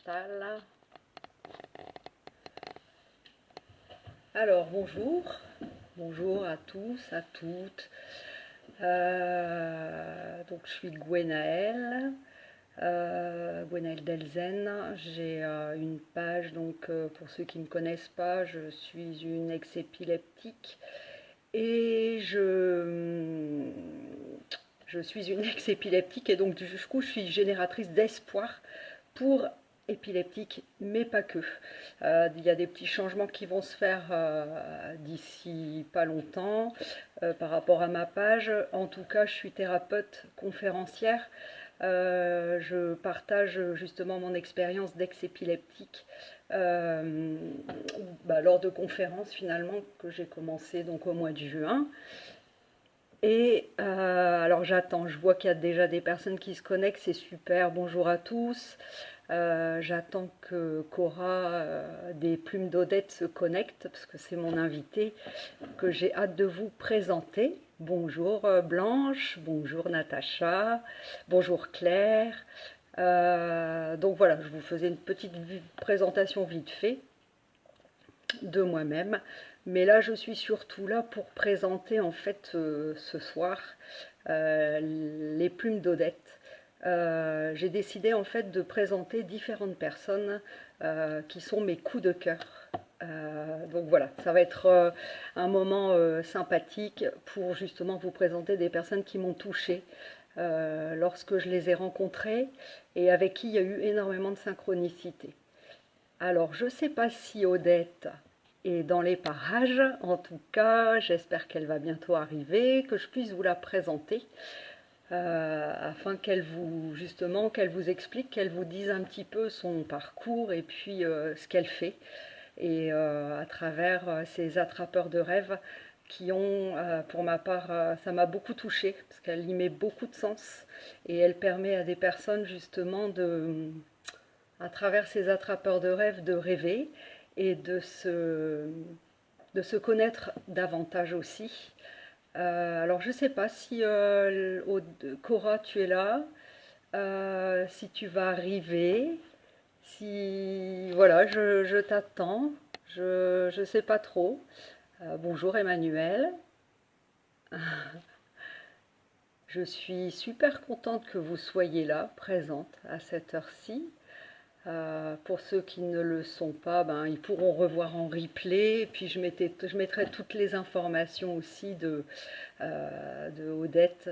m'installe. Alors, bonjour. Bonjour à tous, à toutes. Donc, je suis Gwenaëlle, Gwenaëlle Delzen. J'ai une page, donc pour ceux qui ne me connaissent pas, je suis une ex-épileptique et je suis une ex-épileptique et donc du coup je suis génératrice d'espoir pour épileptiques, mais pas que. Il y a des petits changements qui vont se faire d'ici pas longtemps par rapport à ma page. En tout cas, je suis thérapeute conférencière. Je partage justement mon expérience d'ex-épileptique lors de conférences finalement que j'ai commencé donc au mois de juin. Et alors j'attends, je vois qu'il y a déjà des personnes qui se connectent, c'est super, bonjour à tous. J'attends que Cora des Plumes d'Odette se connecte parce que c'est mon invité que j'ai hâte de vous présenter. Bonjour Blanche, bonjour Natacha, bonjour Claire. Donc voilà, je vous faisais une petite présentation vite fait de moi-même. Mais là, je suis surtout là pour présenter en fait ce soir les plumes d'Odette. J'ai décidé en fait de présenter différentes personnes qui sont mes coups de cœur. Donc voilà, ça va être un moment sympathique pour justement vous présenter des personnes qui m'ont touchée lorsque je les ai rencontrées et avec qui il y a eu énormément de synchronicité. Alors, je ne sais pas si Odette est dans les parages. En tout cas, j'espère qu'elle va bientôt arriver, que je puisse vous la présenter, afin qu'elle vous, justement, qu'elle vous explique, qu'elle vous dise un petit peu son parcours et puis ce qu'elle fait. Et à travers ces attrapeurs de rêves qui ont, pour ma part, ça m'a beaucoup touchée, parce qu'elle y met beaucoup de sens et elle permet à des personnes, justement, à travers ces attrapeurs de rêves, de rêver et de se connaître davantage aussi. Alors je ne sais pas si Cora tu es là, si tu vas arriver, si voilà, je t'attends, je ne sais pas trop. Bonjour Emmanuel, je suis super contente que vous soyez là, présente à cette heure-ci. Pour ceux qui ne le sont pas, ben, ils pourront revoir en replay. Et puis je mettrai toutes les informations aussi de Odette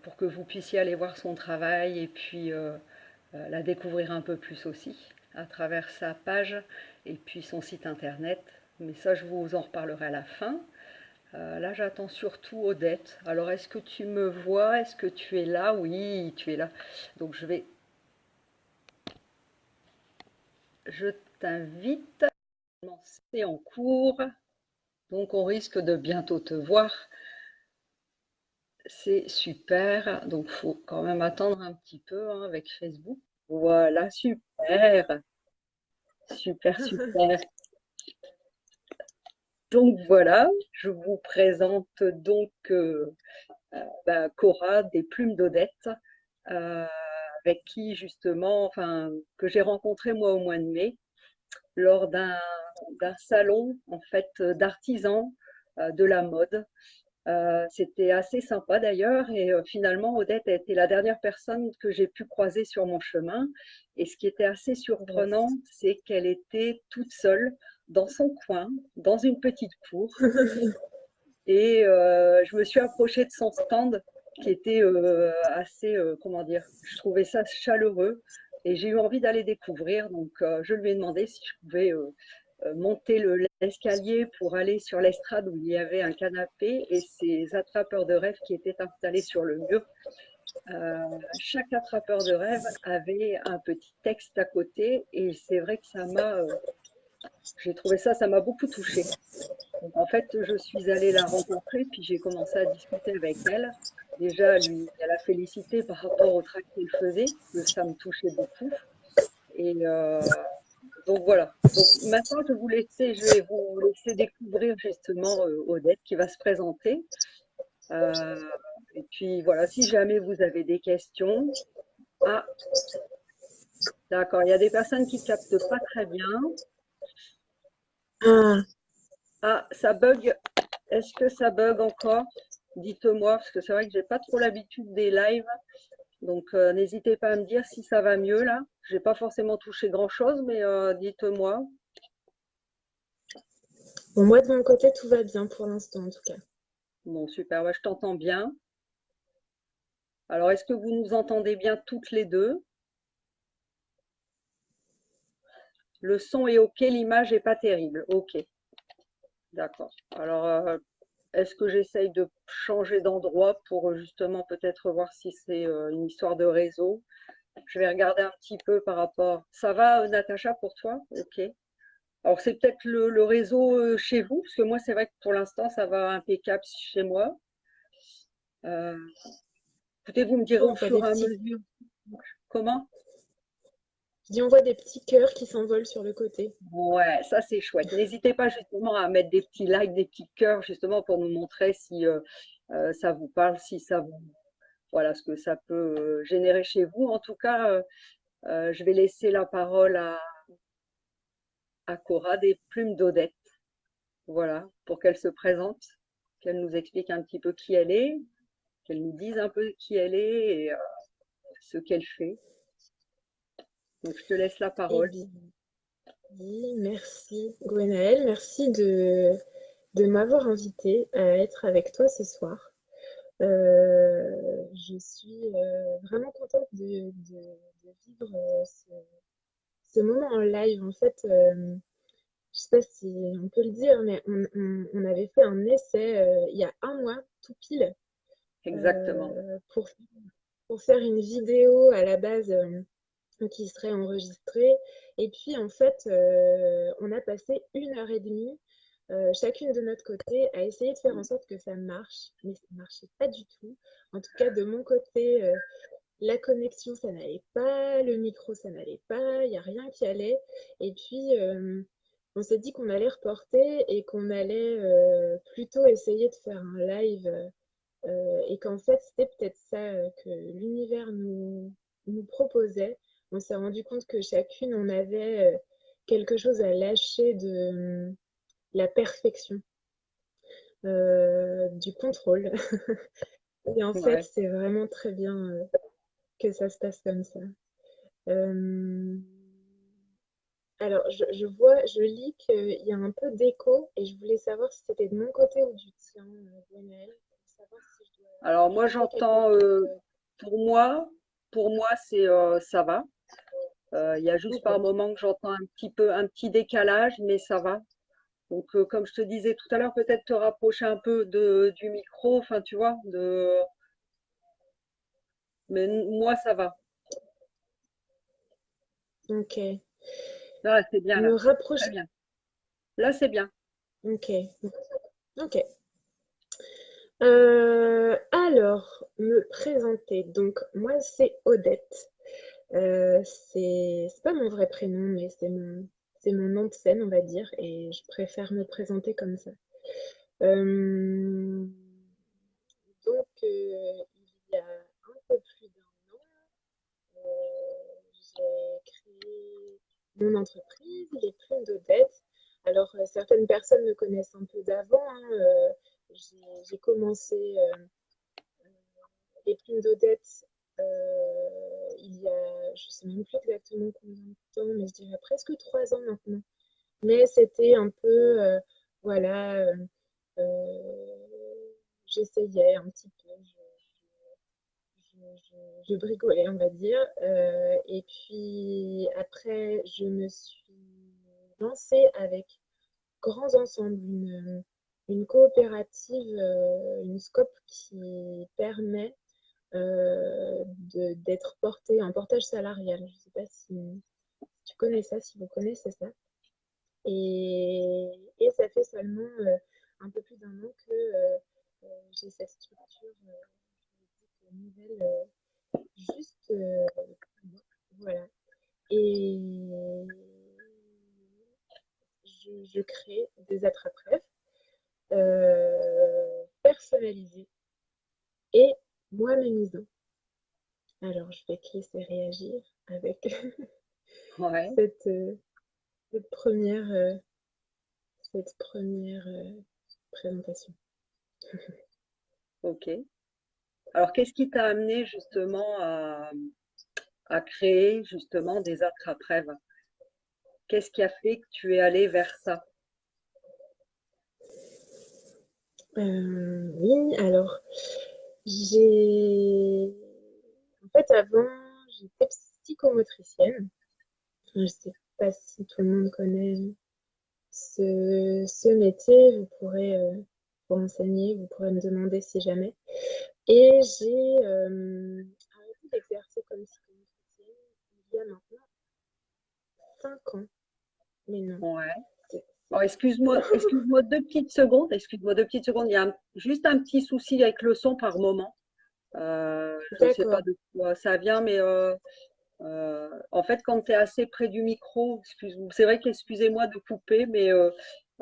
pour que vous puissiez aller voir son travail et puis la découvrir un peu plus aussi à travers sa page et puis son site internet. Mais ça, je vous en reparlerai à la fin. Là, j'attends surtout Odette. Alors, est-ce que tu me vois? Est-ce que tu es là? Oui, tu es là. Donc, je t'invite. C'est en cours, donc on risque de bientôt te voir. C'est super, donc il faut quand même attendre un petit peu hein, avec Facebook. Voilà, super, super, super. Donc voilà, je vous présente donc Cora des Plumes d'Odette, euh, avec qui justement, enfin, que j'ai rencontré moi au mois de mai lors d'un salon en fait d'artisans de la mode. C'était assez sympa d'ailleurs et finalement Odette a été la dernière personne que j'ai pu croiser sur mon chemin et ce qui était assez surprenant, c'est qu'elle était toute seule dans son coin, dans une petite cour et je me suis approchée de son stand qui était assez, comment dire, je trouvais ça chaleureux et j'ai eu envie d'aller découvrir donc je lui ai demandé si je pouvais monter l'escalier pour aller sur l'estrade où il y avait un canapé et ces attrapeurs de rêve qui étaient installés sur le mur. Chaque attrapeur de rêve avait un petit texte à côté et c'est vrai que j'ai trouvé ça, ça m'a beaucoup touchée. Donc en fait, je suis allée la rencontrer puis j'ai commencé à discuter avec elle. Déjà, à la féliciter par rapport au travail qu'elle faisait, que ça me touchait beaucoup. Et donc voilà. Donc maintenant, je vais vous laisser découvrir justement Odette qui va se présenter. Euh, et puis voilà, si jamais vous avez des questions. Ah, D'accord, il y a des personnes qui captent pas très bien. Ah, Ah, ça bug. Est-ce que ça bug encore? Dites-moi, parce que c'est vrai que j'ai pas trop l'habitude des lives. Donc, n'hésitez pas à me dire si ça va mieux là. J'ai pas forcément touché grand-chose, mais dites-moi. bon, moi, de mon côté, tout va bien pour l'instant, en tout cas. Bon, super, ouais, je t'entends bien. Alors, est-ce que vous nous entendez bien toutes les deux? Le son est OK, l'image est pas terrible. OK, d'accord. Alors, est-ce que j'essaye de changer d'endroit pour justement peut-être voir si c'est une histoire de réseau? Je vais regarder un petit peu par rapport. Ça va, Natacha, pour toi? OK. Alors, c'est peut-être le réseau chez vous, parce que moi, c'est vrai que pour l'instant, ça va impeccable chez moi. Euh, Écoutez, vous me direz Oh, au fur et à mesure. Comment? je dis, on voit des petits cœurs qui s'envolent sur le côté. Ouais, ça c'est chouette. N'hésitez pas justement à mettre des petits likes, des petits cœurs, justement pour nous montrer si ça vous parle, si ça vous, voilà, ce que ça peut générer chez vous. En tout cas, je vais laisser la parole à Cora des Plumes d'Odette. Voilà, pour qu'elle se présente, qu'elle nous explique un petit peu qui elle est, qu'elle nous dise un peu qui elle est et ce qu'elle fait. Donc je te laisse la Eh parole. bien, oui, merci Gwenaëlle, merci de m'avoir invitée à être avec toi ce soir. Je suis vraiment contente de vivre ce moment en live. En fait, je sais pas si on peut le dire, mais on avait fait un essai il y a un mois, tout pile, Exactement. euh, pour, pour faire une vidéo à la base qui serait enregistrée. Et puis, en fait, on a passé 1 heure et demie, chacune de notre côté, à essayer de faire en sorte que ça marche, mais ça ne marchait pas du tout. En tout cas, de mon côté, la connexion, ça n'allait pas, le micro, ça n'allait pas, il n'y a rien qui allait. Et puis, on s'est dit qu'on allait reporter et qu'on allait plutôt essayer de faire un live et qu'en fait, c'était peut-être ça que l'univers nous proposait. On s'est rendu compte que chacune, on avait quelque chose à lâcher de la perfection, du contrôle. Et en fait, Ouais. c'est vraiment très bien que ça se passe comme ça. Euh, alors, je lis qu'il y a un peu d'écho et je voulais savoir si c'était de mon côté ou du tien, Gwenaëlle, pour savoir si je dois Alors moi ajouter quelque j'entends, chose. pour moi, pour moi c'est ça va. Il y a juste Ok. par moment que j'entends un petit peu un petit décalage, mais ça va. Donc comme je te disais tout à l'heure, peut-être te rapprocher un peu du micro, enfin tu vois, mais moi ça va. Ok. Là c'est bien là, Me très rapprocher. bien. Là c'est bien. Ok. Ok. Alors, me présenter. Donc, moi, c'est Odette. C'est pas mon vrai prénom, mais c'est mon nom de scène, on va dire, et je préfère me présenter comme ça. Euh, il y a un peu plus d'un an, j'ai créé mon entreprise, Les Plumes d'Odette. Alors, certaines personnes me connaissent un peu d'avant, hein, j'ai commencé Les Plumes d'Odette il y a, je sais même plus exactement combien de temps, mais je dirais presque 3 ans maintenant. Mais c'était un peu, voilà, j'essayais un petit peu, je bricolaient, on va dire. Et puis après, je me suis lancée avec Grands Ensembles, une coopérative, une SCOP qui permet d'être porté en portage salarial. Je ne sais pas si tu connais ça, si vous connaissez ça. Et ça fait seulement un peu plus d'un an que j'ai cette structure nouvelle juste voilà. Et je crée des attrape-rêves personnalisés et moi-mémisants. Alors, je vais te laisser réagir avec Ouais, cette, cette première, cette première présentation. ok. Alors, qu'est-ce qui t'a amené justement à créer justement des attrape-rêves? Qu'est-ce qui a fait que tu es allé vers ça? Oui, alors j'ai en fait avant j'étais psychomotricienne. Je ne sais pas si tout le monde connaît ce métier. Vous pourrez vous renseigner, vous pourrez me demander si jamais. Et j'ai arrêté d'exercer comme psychomotricienne il y a maintenant 5 ans. Mais non, Ouais. c'est- Alors, excuse-moi 2 petites secondes, excuse-moi 2 petites secondes. Il y a juste un petit souci avec le son par moment. Je ne sais pas d'accord, de quoi ça vient, mais en fait, quand tu es assez près du micro, c'est vrai qu'excusez-moi de couper, mais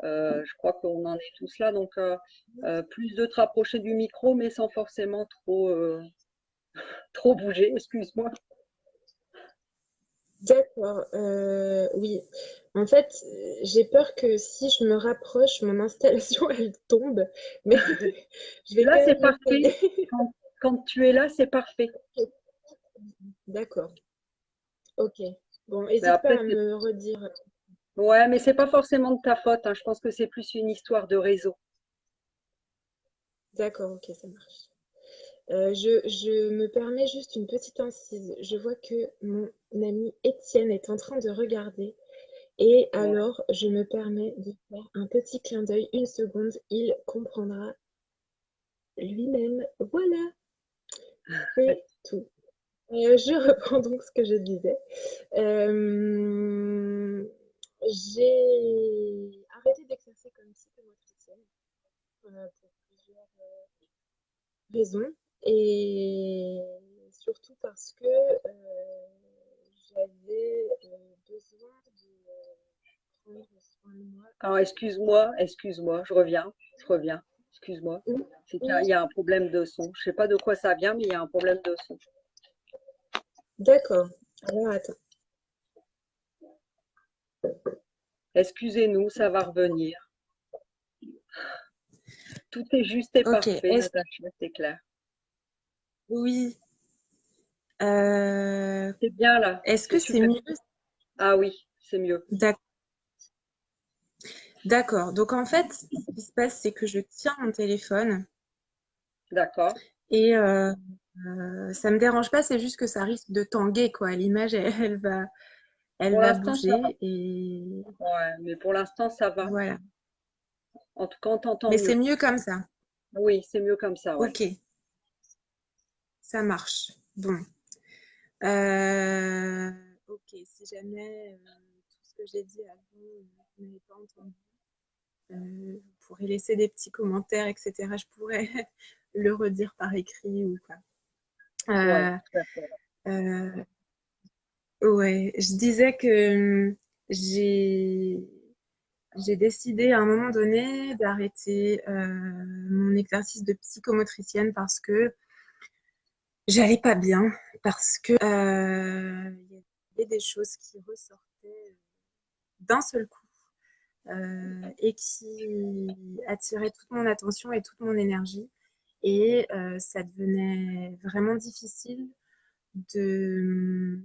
je crois qu'on en est tous là. Donc, plus de te rapprocher du micro, mais sans forcément trop bouger, excuse-moi. d'accord, oui. En fait, j'ai peur que si je me rapproche, mon installation elle tombe, mais je vais Là, quand c'est même parfait. essayer. Quand tu es là, c'est parfait. D'accord, ok. Bon, Mais n'hésite pas après, à me redire. ouais, mais c'est pas forcément de ta faute, hein. Je pense que c'est plus une histoire de réseau. D'accord, ok, ça marche. Je me permets juste une petite incise. Je vois que mon ami Étienne est en train de regarder. Et Ouais. alors, je me permets de faire un petit clin d'œil, une seconde, il comprendra lui-même. Voilà, c'est tout. Je reprends donc ce que je disais. Euh, j'ai arrêté d'exercer comme psychomotricienne pour plusieurs raisons. Et surtout parce que j'avais besoin de prendre soin de moi. Alors, excuse-moi, je reviens, excuse-moi. Oui, C'est qu'il y a, oui, il y a un problème de son. Je sais pas de quoi ça vient, mais il y a un problème de son. d'accord. Alors attends. Excusez-nous, ça va revenir. Tout est juste et Ok, parfait, Natacha, c'est clair. oui, euh, C'est bien là, est-ce c'est que c'est super. mieux? Ah oui, c'est mieux. D'ac- D'accord. Donc en fait, ce qui se passe, c'est que je tiens mon téléphone D'accord. et ça me dérange pas, c'est juste que ça risque de tanguer, quoi. L'image, elle Pour va l'instant, ça va. bouger et Ouais, mais pour l'instant, ça va. voilà. En tout cas, on t'entend Mais c'est mieux. mieux comme ça. Oui, c'est mieux comme ça, ouais. Ok, ça marche. Bon. Euh, ok, si jamais tout ce que j'ai dit avant, vous n'avez pas entendu, vous pourrez laisser des petits commentaires, etc. Je pourrais le redire par écrit ou quoi. Ouais, Euh, tout à fait. euh, ouais, je disais que j'ai j'ai décidé à un moment donné d'arrêter mon exercice de psychomotricienne parce que j'allais pas bien, parce que il y avait des choses qui ressortaient d'un seul coup et qui attiraient toute mon attention et toute mon énergie. Et ça devenait vraiment difficile de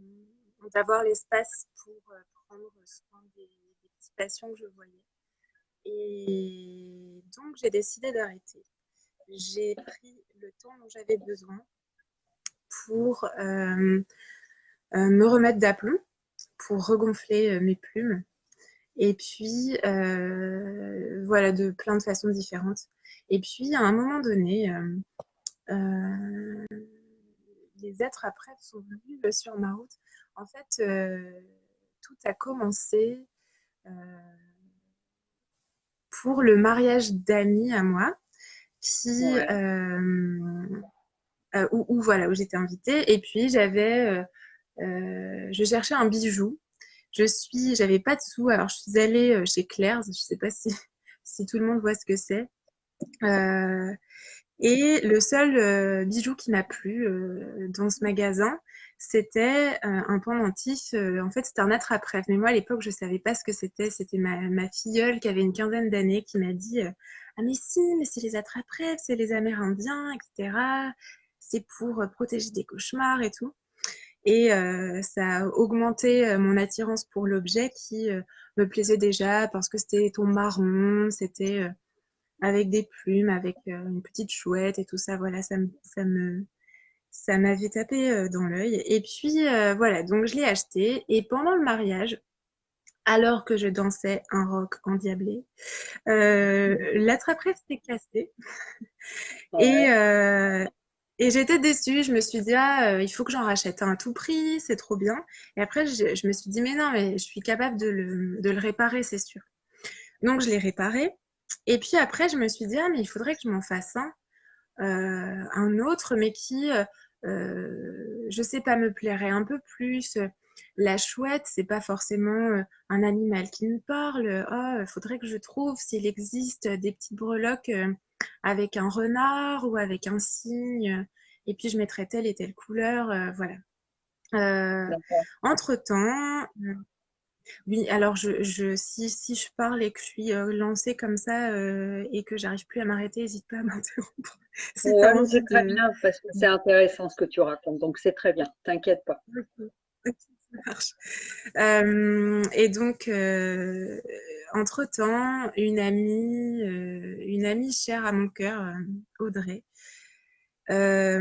d'avoir l'espace pour prendre soin des petits patients que je voyais. Et donc, j'ai décidé d'arrêter. J'ai pris le temps dont j'avais besoin pour me remettre d'aplomb, pour regonfler mes plumes. Et puis, voilà, de plein de façons différentes. Et puis, à un moment donné, les êtres après sont venus sur ma route. En fait, tout a commencé euh, pour le mariage d'amis à moi, qui, Ouais, voilà, où j'étais invitée. Et puis, je cherchais un bijou. J'avais pas de sous, alors je suis allée chez Claire's. Je sais pas si tout le monde voit ce que c'est. Euh, Et le seul bijou qui m'a plu dans ce magasin, c'était un pendentif. En fait, c'était un attrape-rêve. Mais moi, à l'époque, je savais pas ce que c'était. C'était ma filleule qui avait une quinzaine d'années qui m'a dit ah, mais si, mais c'est les attrape-rêves, c'est les Amérindiens, etc. C'est pour protéger des cauchemars et tout. Et ça a augmenté mon attirance pour l'objet qui me plaisait déjà parce que c'était ton marron, c'était avec des plumes, avec une petite chouette et tout ça. Voilà, ça m'avait tapé dans l'œil. Et puis voilà, donc je l'ai acheté. Et pendant le mariage, alors que je dansais un rock endiablé, l'attrape-rêve s'est cassé. Et, Ouais, et j'étais déçue. Je me suis dit, ah, il faut que j'en rachète un à tout prix, c'est trop bien. Et après, je me suis dit, mais non, mais je suis capable de le réparer, c'est sûr. Donc, je l'ai réparé. Et puis après, je me suis dit, ah, mais il faudrait que je m'en fasse un autre, mais qui, je sais pas, me plairait un peu plus. La chouette, c'est pas forcément un animal qui me parle. Ah, il faudrait que je trouve s'il existe des petites breloques avec un renard ou avec un cygne. Et puis je mettrais telle et telle couleur, voilà. Euh, d'accord. Entre-temps, oui, alors si je parle et que je suis lancée comme ça et que j'arrive plus à m'arrêter, n'hésite pas à m'interrompre si tu as Ouais, mais envie c'est très de... bien parce que c'est intéressant ce que tu racontes, donc c'est très bien, t'inquiète pas. Ok, ça marche. Et donc, entre-temps, une amie chère à mon cœur, Audrey, euh,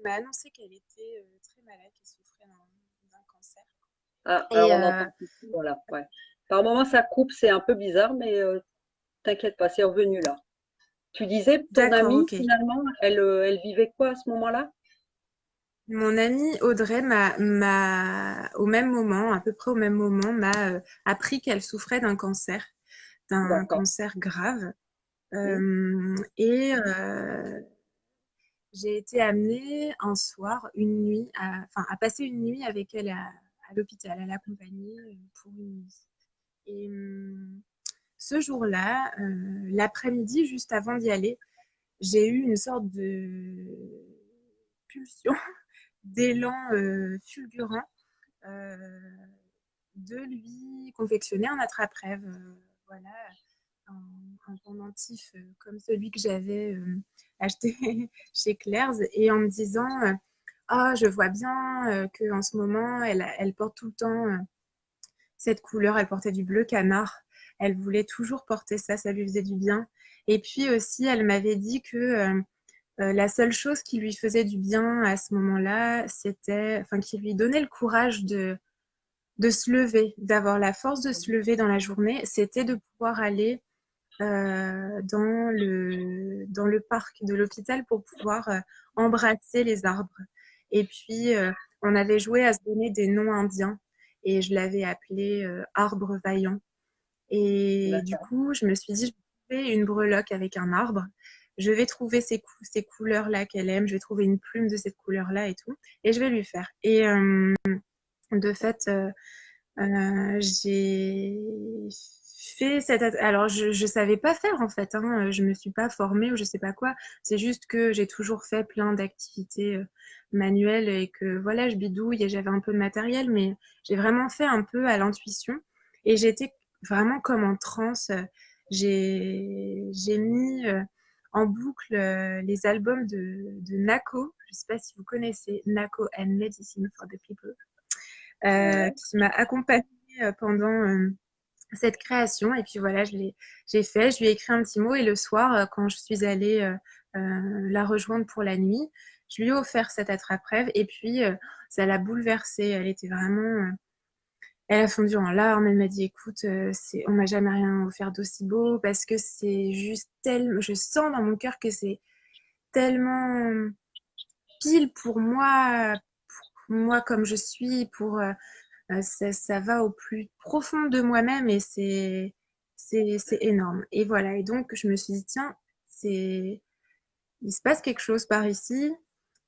m'a annoncé qu'elle était très malade, qu'elle souffrait d'un cancer. Ah, alors Et on entend plus. Voilà, ouais. Par moments ça coupe, c'est un peu bizarre, mais t'inquiète pas, c'est revenu là. Tu disais, ton d'accord, amie, ok. finalement, elle vivait quoi à ce moment-là? Mon amie Audrey au même moment, à peu près au même moment, m'a appris qu'elle souffrait d'un D'accord. cancer grave. Hmm. Et j'ai été amenée un soir, une nuit, enfin, à passer une nuit avec elle à l'hôpital, à l'accompagner pour une nuit. Et ce jour-là, l'après-midi, juste avant d'y aller, j'ai eu une sorte de pulsion, d'élan fulgurant euh, de lui confectionner un attrape-rêve. Voilà, un pendentif comme celui que j'avais acheté chez Claire's et en me disant ah, je vois bien qu'en ce moment, elle porte tout le temps cette couleur. Elle portait du bleu canard. Elle voulait toujours porter ça, ça lui faisait du bien. Et puis aussi, elle m'avait dit que la seule chose qui lui faisait du bien à ce moment-là, enfin, qui lui donnait le courage de se lever, d'avoir la force de se lever dans la journée, c'était de pouvoir aller dans le parc de l'hôpital pour pouvoir embrasser les arbres. Et puis, on avait joué à se donner des noms indiens et je l'avais appelé Arbre Vaillant. Et du D'accord. coup, je me suis dit, je vais trouver une breloque avec un arbre. Je vais trouver ces couleurs-là qu'elle aime. Je vais trouver une plume de cette couleur-là et tout. Et je vais lui faire. Et de fait, j'ai fait alors, je savais pas faire en fait, hein. Je me suis pas formée ou je sais pas quoi. C'est juste que j'ai toujours fait plein d'activités manuelles et que voilà, je bidouille et j'avais un peu de matériel, mais j'ai vraiment fait un peu à l'intuition et j'étais vraiment comme en transe. J'ai mis en boucle les albums de Nako. Je sais pas si vous connaissez Nako and Medicine for the People Ouais. qui m'a accompagnée pendant cette création. Et puis voilà, j'ai fait, je lui ai écrit un petit mot et le soir, quand je suis allée la rejoindre pour la nuit, je lui ai offert cette attrape-rêve et puis ça l'a bouleversée. Elle était vraiment, elle a fondu en larmes. Elle m'a dit, écoute, on m'a jamais rien offert d'aussi beau parce que c'est juste tellement, je sens dans mon cœur que c'est tellement pile pour moi comme je suis, ça va au plus profond de moi-même et c'est énorme. Et voilà. Et donc, je me suis dit, tiens, il se passe quelque chose par ici.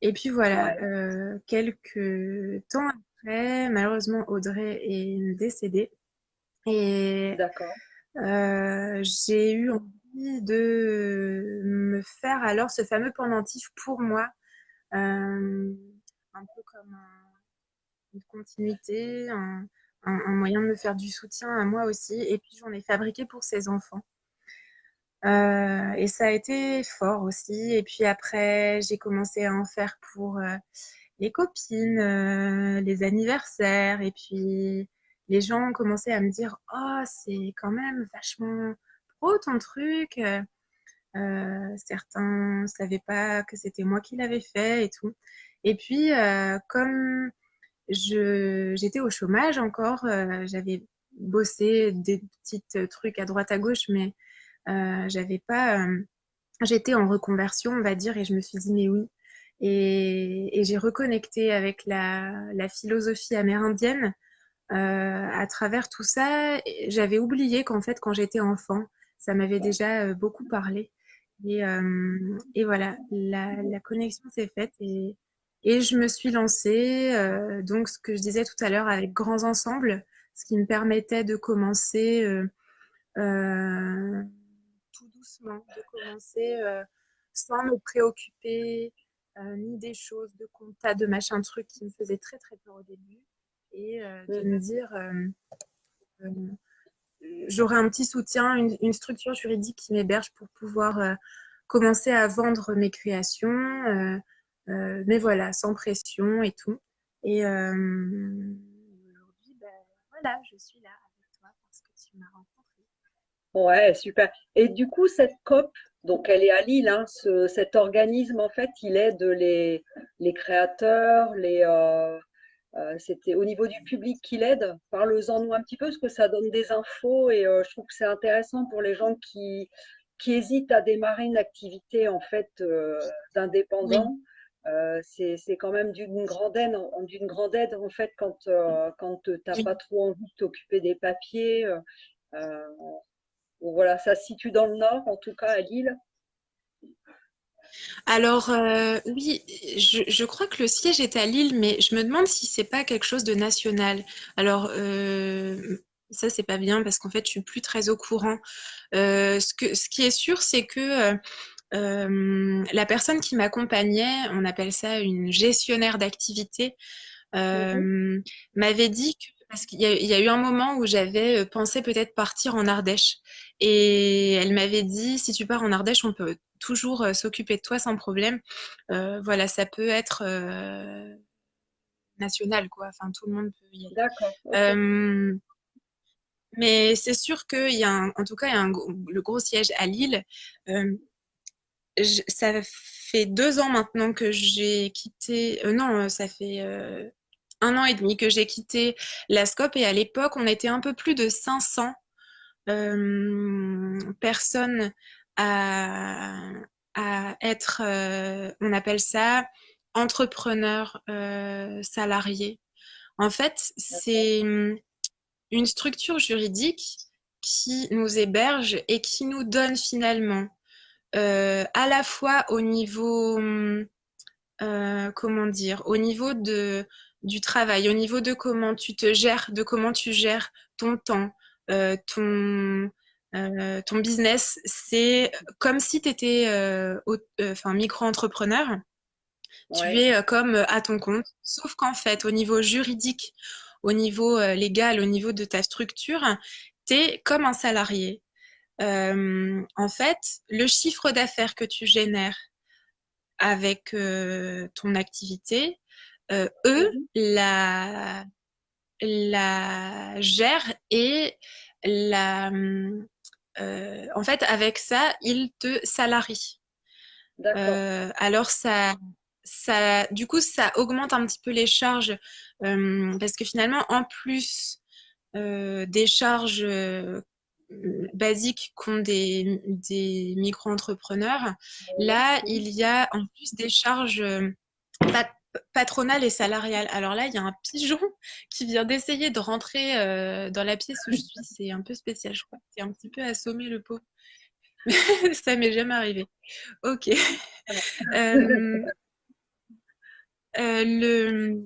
Et puis voilà, Ouais. quelques temps après, malheureusement, Audrey est décédée. Et D'accord. j'ai eu envie de me faire alors ce fameux pendentif pour moi, un peu comme une continuité, un moyen de me faire du soutien à moi aussi. Et puis j'en ai fabriqué pour ses enfants. Et ça a été fort aussi. Et puis après, j'ai commencé à en faire pour les copines, les anniversaires. Et puis les gens ont commencé à me dire, oh, c'est quand même vachement pro ton truc. Certains ne savaient pas que c'était moi qui l'avais fait et tout. Et puis, comme j'étais au chômage encore, j'avais bossé des petits trucs à droite à gauche, mais j'avais pas. J'étais en reconversion, on va dire, et je me suis dit, mais oui. Et j'ai reconnecté avec la philosophie amérindienne à travers tout ça. J'avais oublié qu'en fait, quand j'étais enfant, ça m'avait déjà beaucoup parlé. Et voilà, la connexion s'est faite et je me suis lancée. Donc, ce que je disais tout à l'heure avec grands ensembles, ce qui me permettait de commencer euh, tout doucement, de commencer sans me préoccuper ni des choses de compta, de machin truc qui me faisait très très peur au début, et de me Mhm. dire euh, j'aurai un petit soutien, une structure juridique qui m'héberge pour pouvoir commencer à vendre mes créations, mais voilà, sans pression et tout. Et aujourd'hui, ben, voilà, je suis là avec toi parce que tu m'as rencontrée. Ouais, super. Et du coup, cette COP, donc elle est à Lille, hein, cet organisme, en fait, il aide les créateurs, c'était au niveau du public qu'il aide. Parle-en nous un petit peu, parce que ça donne des infos et je trouve que c'est intéressant pour les gens qui hésitent à démarrer une activité, en fait, Oui, d'indépendant. C'est quand même d'une grande aide, en fait, quand t'as oui. pas trop envie de t'occuper des papiers. Euh, donc voilà, ça se situe dans le nord, en tout cas à Lille. Alors, oui, je crois que le siège est à Lille, mais je me demande si c'est pas quelque chose de national. Alors, ça, c'est pas bien parce qu'en fait, je suis plus très au courant. Ce qui est sûr, c'est que la personne qui m'accompagnait, on appelle ça une gestionnaire d'activité, Mhm. m'avait dit que, parce qu'il y a eu un moment où j'avais pensé peut-être partir en Ardèche. Et elle m'avait dit, si tu pars en Ardèche, on peut toujours s'occuper de toi sans problème. Voilà, ça peut être national, quoi. Enfin, tout le monde peut y aller. D'accord, ok. Euh, mais c'est sûr qu'il y a en tout cas, il y a le gros siège à Lille. Euh, Ça fait 2 ans maintenant que j'ai quitté. Non, ça fait 1 an et demi que j'ai quitté la SCOP, et à l'époque, on était un peu plus de 500 personnes à, à être, on appelle ça, entrepreneurs salariés. En fait, c'est une structure juridique qui nous héberge et qui nous donne finalement à la fois au niveau, comment dire, au niveau du travail, au niveau de comment tu te gères, de comment tu gères ton temps, euh, ton, ton business. C'est comme si tu étais enfin, micro-entrepreneur. Tu Ouais, es comme à ton compte, sauf qu'en fait, au niveau juridique, au niveau légal, au niveau de ta structure, tu es comme un salarié. En fait, le chiffre d'affaires que tu génères avec ton activité, eux mhm. la gèrent et en fait, avec ça, ils te salarient. D'accord. Alors du coup, ça augmente un petit peu les charges parce que finalement, en plus des charges basiques qu'ont des micro-entrepreneurs. Là, il y a en plus des charges pat- patronales et salariales. Alors là, il y a un pigeon qui vient d'essayer de rentrer dans la pièce où je suis. C'est un peu spécial, je crois. C'est un petit peu assommé le pot. Ça m'est jamais arrivé. Ok. Euh, le,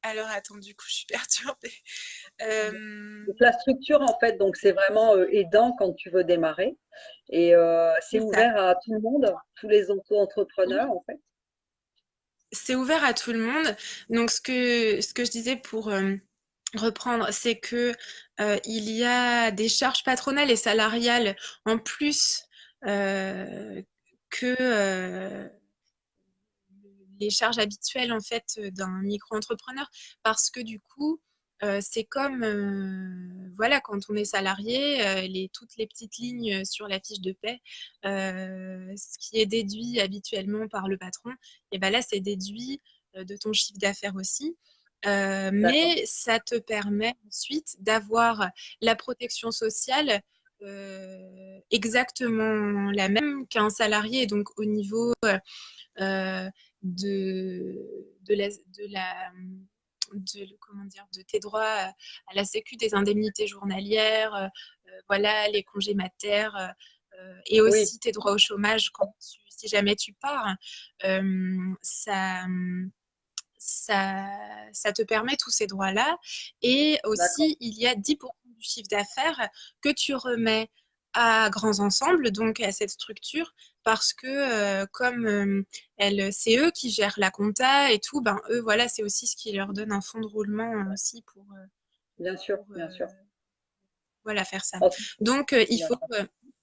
Alors, attends, du coup, je suis perturbée. Donc, Euh, la structure, en fait, donc c'est vraiment aidant quand tu veux démarrer. Et c'est c'est ça. ouvert à tout le monde, tous les auto-entrepreneurs, Oui, en fait. c'est ouvert à tout le monde. Donc, ce que je disais pour reprendre, c'est que il y a des charges patronales et salariales en plus euh, que les charges habituelles en fait d'un micro-entrepreneur parce que du coup c'est comme voilà quand on est salarié toutes les petites lignes sur la fiche de paie ce qui est déduit habituellement par le patron et ben là c'est déduit de ton chiffre d'affaires aussi. D'accord, Mais ça te permet ensuite d'avoir la protection sociale exactement la même qu'un salarié, donc au niveau euh, comment dire, de tes droits à la sécu, des indemnités journalières, voilà, les congés mater, et oui, aussi tes droits au chômage si jamais tu pars. Euh, ça, ça, ça te permet tous ces droits-là. Et d'accord, aussi, il y a 10% du chiffre d'affaires que tu remets à Grands Ensembles, donc à cette structure, parce que comme c'est eux qui gèrent la compta et tout, ben eux, voilà, c'est aussi ce qui leur donne un fonds de roulement aussi bien sûr, pour bien sûr. voilà, faire ça. En tout- Donc, D'accord,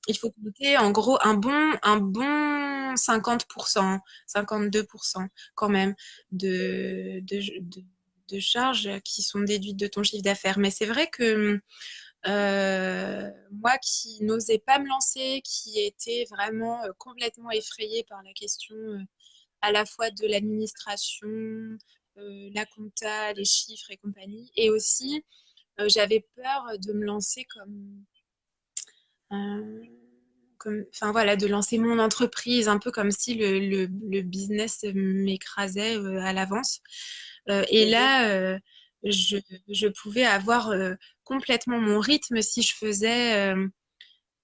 il faut compter en gros un bon 50%, 52% quand même de charges qui sont déduites de ton chiffre d'affaires. Mais c'est vrai que moi qui n'osais pas me lancer, qui était vraiment complètement effrayée par la question à la fois de l'administration, la compta, les chiffres et compagnie, et aussi j'avais peur de me lancer euh, enfin voilà, de lancer mon entreprise, un peu comme si le business m'écrasait à l'avance. Et mhm, là, je, je pouvais avoir complètement mon rythme si je faisais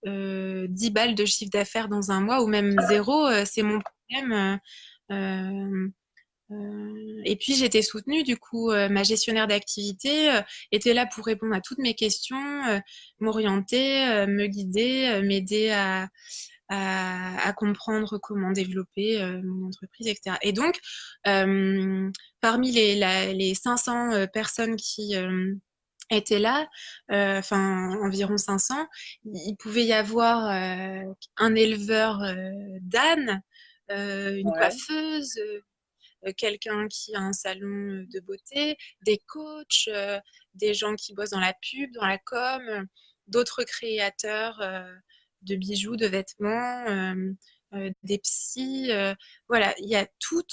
10 balles de chiffre d'affaires dans un mois ou même zéro, c'est mon problème. Euh, et puis j'étais soutenue, du coup, ma gestionnaire d'activité était là pour répondre à toutes mes questions, m'orienter, me guider, m'aider à comprendre comment développer mon entreprise, etc. Et donc, euh, parmi les 500 personnes qui étaient là, enfin environ 500, il pouvait y avoir un éleveur d'ânes, une ouais, coiffeuse, quelqu'un qui a un salon de beauté, des coachs, des gens qui bossent dans la pub, dans la com, d'autres créateurs de bijoux, de vêtements, des psys. Voilà, il y a tout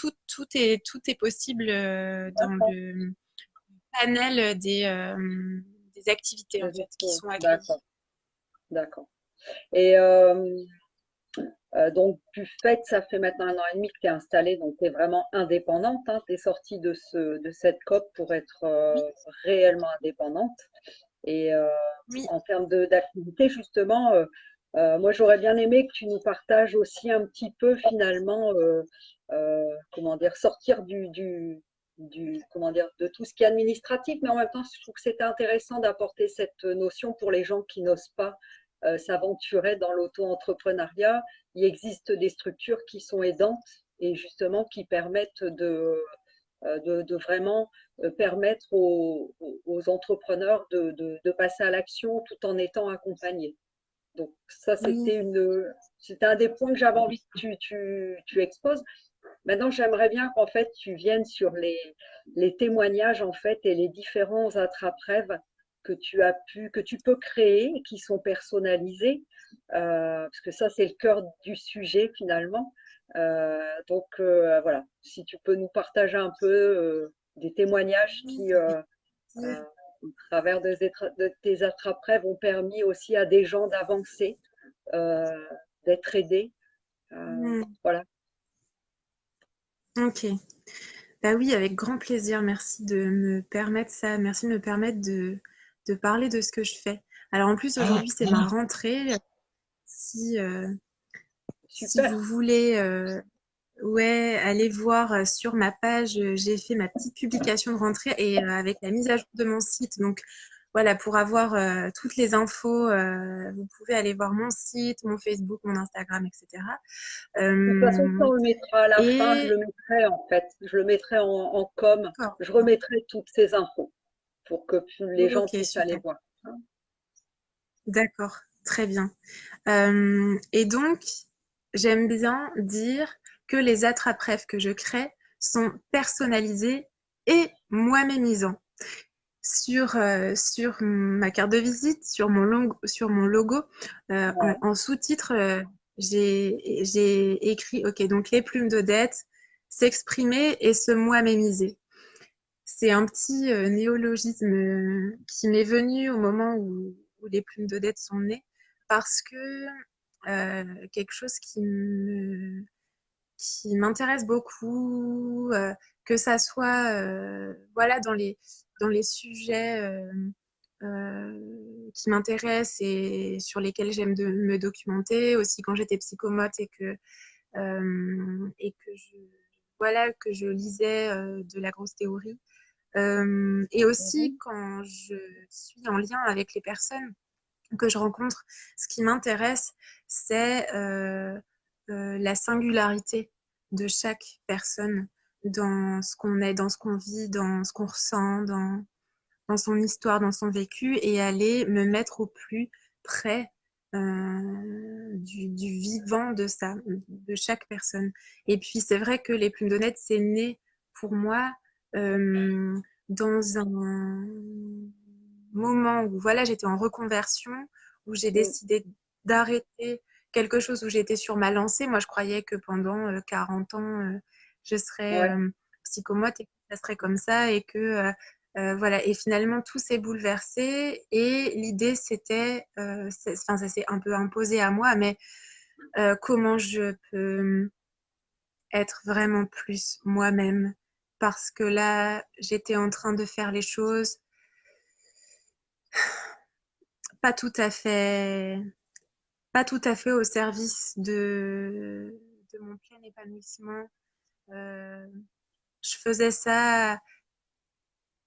est possible dans d'accord, le panel des activités en fait qui sont accueillies. d'accord, d'accord. Et donc, du fait, ça fait maintenant 1 an et demi que tu es installée, donc tu es vraiment indépendante, hein, tu es sortie de cette COP pour être Oui, réellement indépendante. Et oui, en termes d'activité, justement, moi j'aurais bien aimé que tu nous partages aussi un petit peu finalement, comment dire, sortir comment dire, de tout ce qui est administratif, mais en même temps, je trouve que c'était intéressant d'apporter cette notion pour les gens qui n'osent pas s'aventurer dans l'auto-entrepreneuriat. Il existe des structures qui sont aidantes et justement qui permettent de vraiment permettre aux entrepreneurs de passer à l'action tout en étant accompagnés. Donc ça, oui. c'était un des points que j'avais envie que tu exposes. Maintenant, j'aimerais bien qu'en fait tu viennes sur les témoignages en fait et les différents attrape-rêves que tu peux créer, qui sont personnalisés, parce que ça c'est le cœur du sujet finalement. Donc voilà, si tu peux nous partager un peu des témoignages Oui, qui, avec plaisir. au travers de tes attrape-rêves, ont permis aussi à des gens d'avancer, euh, d'être aidés. Hmm, Voilà. ok. Bah oui, avec grand plaisir. Merci de me permettre ça. Merci de me permettre de parler de ce que je fais. Alors en plus, aujourd'hui, c'est ma rentrée. Si, si Super. vous voulez Ouais, allez voir sur ma page, j'ai fait ma petite publication de rentrée et avec la mise à jour de mon site. Donc voilà, pour avoir toutes les infos, vous pouvez aller voir mon site, mon Facebook, mon Instagram, etc. De toute façon, ça, Euh, on le mettra à la fin, je et le mettrai en fait, je le mettrai en com, d'accord, je remettrai toutes ces infos pour que les gens ok, puissent aller super, voir. Hein. d'accord, très bien. Et donc, j'aime bien dire que les attrape-rêves que je crée sont personnalisés et moi-mémisants. Sur ma carte de visite, sur mon logo, Ouais. en sous-titre, j'ai écrit, OK, donc les plumes d'Odette, s'exprimer et se moi-mémiser. C'est un petit néologisme qui m'est venu au moment où les plumes d'Odette sont nées, parce que quelque chose qui m'intéresse beaucoup, que ça soit voilà, dans les sujets qui m'intéressent et sur lesquels j'aime me documenter, aussi quand j'étais psychomote et que voilà, que je lisais de la grosse théorie. Et aussi Mhm. quand je suis en lien avec les personnes que je rencontre, ce qui m'intéresse, c'est la singularité de chaque personne dans ce qu'on est, dans ce qu'on vit, dans ce qu'on ressent, dans son histoire, dans son vécu, et aller me mettre au plus près du vivant de ça, de chaque personne. Et puis c'est vrai que les plumes d'honnête, c'est né pour moi euh, dans un moment où voilà, j'étais en reconversion, où j'ai Mm. décidé d'arrêter quelque chose où j'étais sur ma lancée. Moi, je croyais que pendant 40 ans, je serais Ouais. psychomote et que ça serait comme ça et que voilà. Et finalement, tout s'est bouleversé et l'idée, c'était, enfin, ça s'est un peu imposé à moi, mais comment je peux être vraiment plus moi-même parce que là, j'étais en train de faire les choses pas tout à fait pas tout à fait au service de mon plein épanouissement. Euh, je faisais ça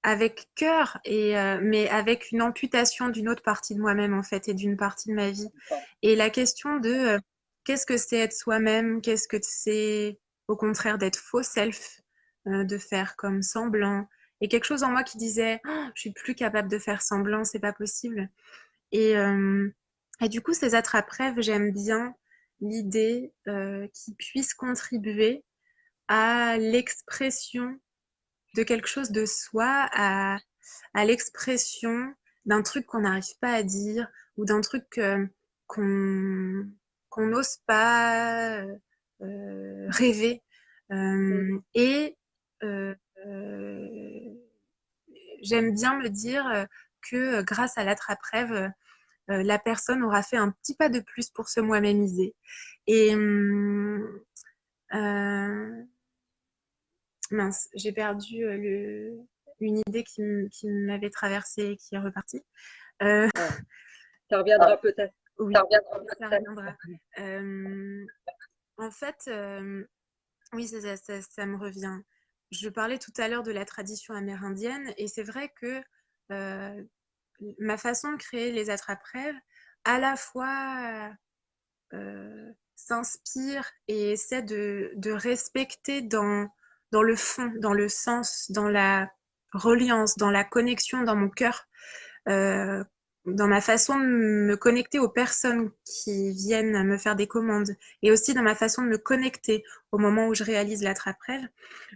avec cœur, mais avec une amputation d'une autre partie de moi-même, en fait, et d'une partie de ma vie. Bon. Et la question de qu'est-ce que c'est être soi-même, qu'est-ce que c'est au contraire d'être faux self, de faire comme semblant. Et quelque chose en moi qui disait, oh, je suis plus capable de faire semblant, c'est pas possible. Et, euh, et du coup, ces attrape-rêves, j'aime bien l'idée qu'ils puissent contribuer à l'expression de quelque chose de soi, à l'expression d'un truc qu'on n'arrive pas à dire ou d'un truc qu'on qu'on n'ose pas rêver. Mm. Et euh, euh, j'aime bien me dire que grâce à l'attrape-rêve, la personne aura fait un petit pas de plus pour se moi-mémiser. Et euh, mince, j'ai perdu une idée qui m'avait traversée et qui est repartie. Euh, Ouais. Ça reviendra peut-être. oui, ça reviendra. Euh, en fait, oui, ça me revient. Je parlais tout à l'heure de la tradition amérindienne et c'est vrai que euh, ma façon de créer les attrape-rêves, à la fois s'inspire et essaie de respecter dans le fond, dans le sens, dans la reliance, dans la connexion dans mon cœur, euh, dans ma façon de me connecter aux personnes qui viennent me faire des commandes et aussi dans ma façon de me connecter au moment où je réalise l'attrape-rêve.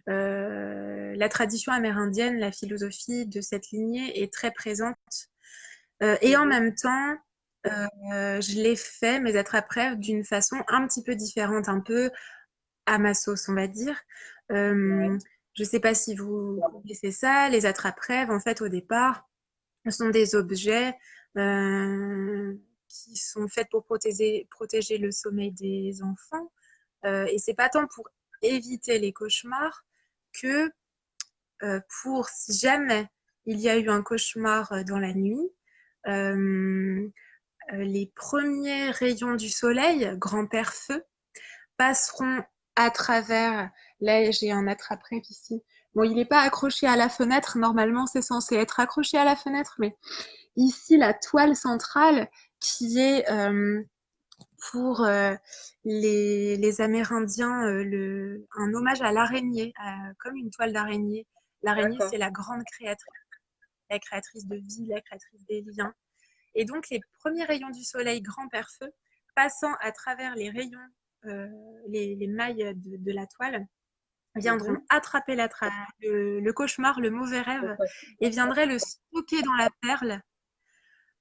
La tradition amérindienne, la philosophie de cette lignée est très présente. Et en Mhm. même temps, je l'ai fait, mes attrape-rêves, d'une façon un petit peu différente, un peu à ma sauce, on va dire. Ouais. Euh, je ne sais pas si vous connaissez ça, les attrape-rêves, en fait, au départ, ce sont des objets qui sont faits pour protéger le sommeil des enfants. Et c'est pas tant pour éviter les cauchemars que pour si jamais il y a eu un cauchemar dans la nuit, euh, les premiers rayons du soleil, grand-père feu, passeront à travers. Là, j'ai un attrape-rêve ici. Bon, il n'est pas accroché à la fenêtre. Normalement, c'est censé être accroché à la fenêtre, mais ici, la toile centrale qui est pour les Amérindiens un hommage à l'araignée, comme une toile d'araignée. L'araignée, D'accord. c'est la créatrice de vie, la créatrice des liens. Et donc, les premiers rayons du soleil grand-père feu, passant à travers les rayons, les mailles de la toile, viendront Mhm. attraper le cauchemar, le mauvais rêve, et viendraient le stocker dans la perle.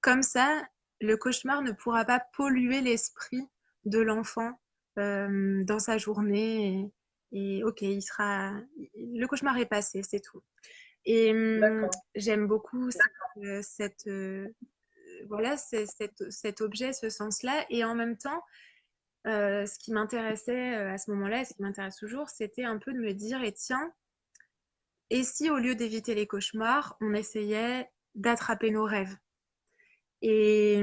Comme ça, le cauchemar ne pourra pas polluer l'esprit de l'enfant dans sa journée. Et ok, le cauchemar est passé, c'est tout. Et D'accord. j'aime beaucoup voilà, cet objet, ce sens-là. Et en même temps, ce qui m'intéressait à ce moment-là, et ce qui m'intéresse toujours, c'était un peu de me dire, et tiens, et si au lieu d'éviter les cauchemars, on essayait d'attraper nos rêves? Et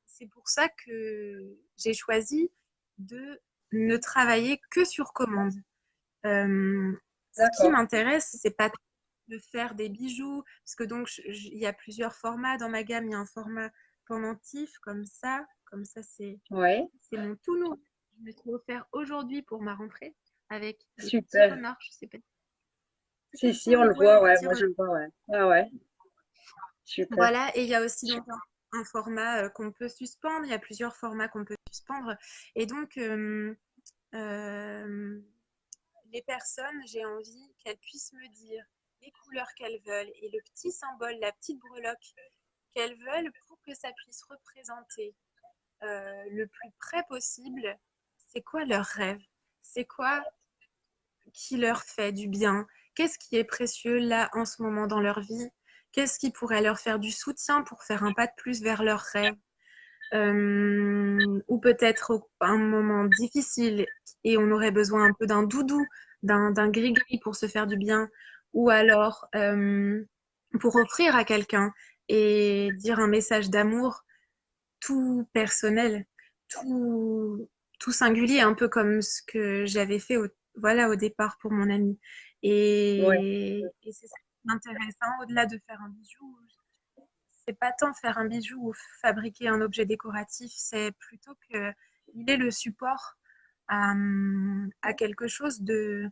c'est pour ça que j'ai choisi de ne travailler que sur commande. Ce qui D'accord. m'intéresse, c'est pas de faire des bijoux, parce que donc il y a plusieurs formats dans ma gamme. Il y a un format pendentif comme ça Ouais. c'est mon tout nouveau. Je me suis offert aujourd'hui pour ma rentrée avec des petits Super. renards. Je sais pas si Si, quelqu'un si, on les le voit, les voit, ouais. petits Moi, je renards. le vois, ouais. Ah ouais. Super. Voilà, et il y a aussi donc un format qu'on peut suspendre. Il y a plusieurs formats qu'on peut suspendre. Et donc, euh, les personnes, j'ai envie qu'elles puissent me dire les couleurs qu'elles veulent et le petit symbole, la petite breloque qu'elles veulent pour que ça puisse représenter le plus près possible c'est quoi leur rêve, c'est quoi qui leur fait du bien, qu'est-ce qui est précieux là en ce moment dans leur vie, qu'est-ce qui pourrait leur faire du soutien pour faire un pas de plus vers leurs rêves. Ou peut-être un moment difficile et on aurait besoin un peu d'un doudou, d'un gris-gris pour se faire du bien, ou alors pour offrir à quelqu'un et dire un message d'amour tout personnel, tout, tout singulier, un peu comme ce que j'avais fait voilà, au départ pour mon ami. Ouais. Et c'est ça qui m'intéresse, hein, au-delà de faire un bijou, c'est pas tant faire un bijou ou fabriquer un objet décoratif, c'est plutôt qu'il est le support à quelque chose de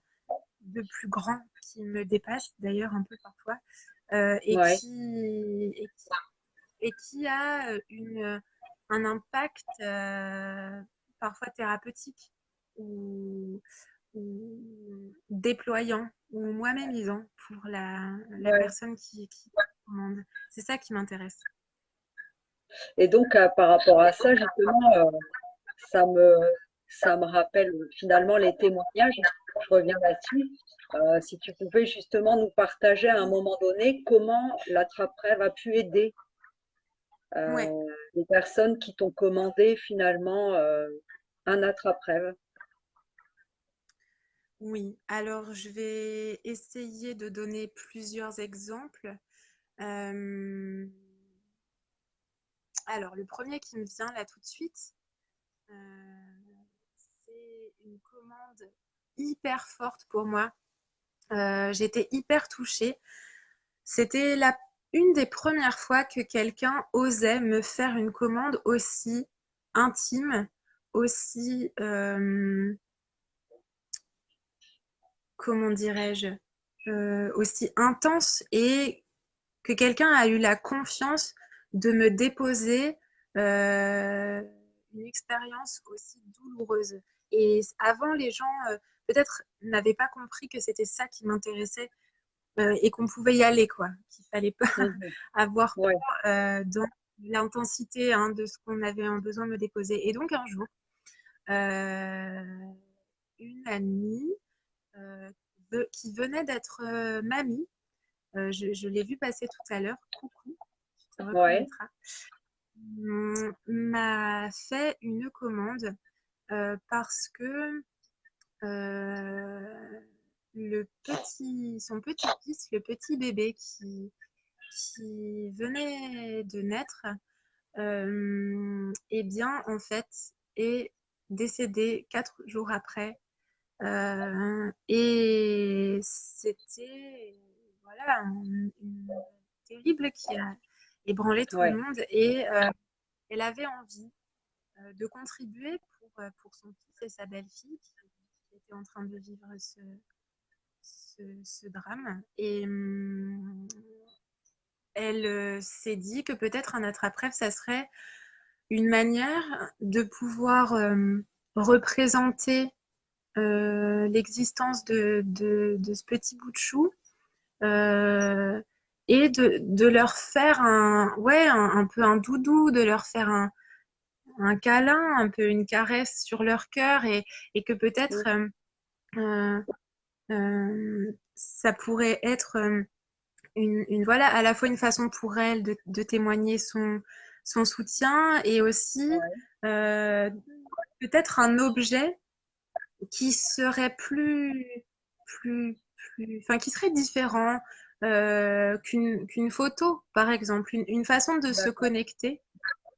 plus grand qui me dépasse d'ailleurs un peu parfois et Ouais. qui a un impact parfois thérapeutique ou, ou déployant ou moi-mémisant pour la Ouais. personne qui commande. C'est ça qui m'intéresse. Et donc, par rapport à ça, justement, ça me, ça me rappelle finalement les témoignages. Je reviens là-dessus. Si tu pouvais justement nous partager à un moment donné comment l'attrape-rêve a pu aider Ouais, les personnes qui t'ont commandé finalement un attrape-rêve. oui. Alors, je vais essayer de donner plusieurs exemples. Euh, alors, le premier qui me vient là tout de suite, c'est une commande hyper forte pour moi. J'étais hyper touchée. C'était une des premières fois que quelqu'un osait me faire une commande aussi intime, aussi, comment dirais-je, aussi intense et que quelqu'un a eu la confiance de me déposer euh, une expérience aussi douloureuse. Et avant, les gens peut-être n'avaient pas compris que c'était ça qui m'intéressait et qu'on pouvait y aller, quoi. Qu'il fallait pas Mhm. avoir Ouais, peur dans l'intensité hein, de ce qu'on avait besoin de me déposer. Et donc un jour, euh, une amie euh, qui venait d'être mamie, je l'ai vue passer tout à l'heure, coucou, tu te ouais, reconnaîtras, m'a fait une commande parce que euh, son petit-fils, le petit bébé qui venait de naître, eh bien, en fait, est décédé 4 jours après. Et c'était voilà, une terrible qui a ébranlé tout le Ouais, monde. Et elle avait envie de contribuer pour son fils et sa belle-fille qui étaient en train de vivre ce drame. Et elle s'est dit que peut-être un attrape-rêve, ça serait une manière de pouvoir représenter l'existence de ce petit bout de chou euh, et de leur faire un peu un doudou, de leur faire un câlin, un peu une caresse sur leur cœur et que peut-être mm, euh, ça pourrait être voilà, à la fois une façon pour elle de témoigner son soutien et aussi ouais, euh, peut-être un objet qui serait enfin, qui serait différent qu'une photo, par exemple, une façon de se d'accord. connecter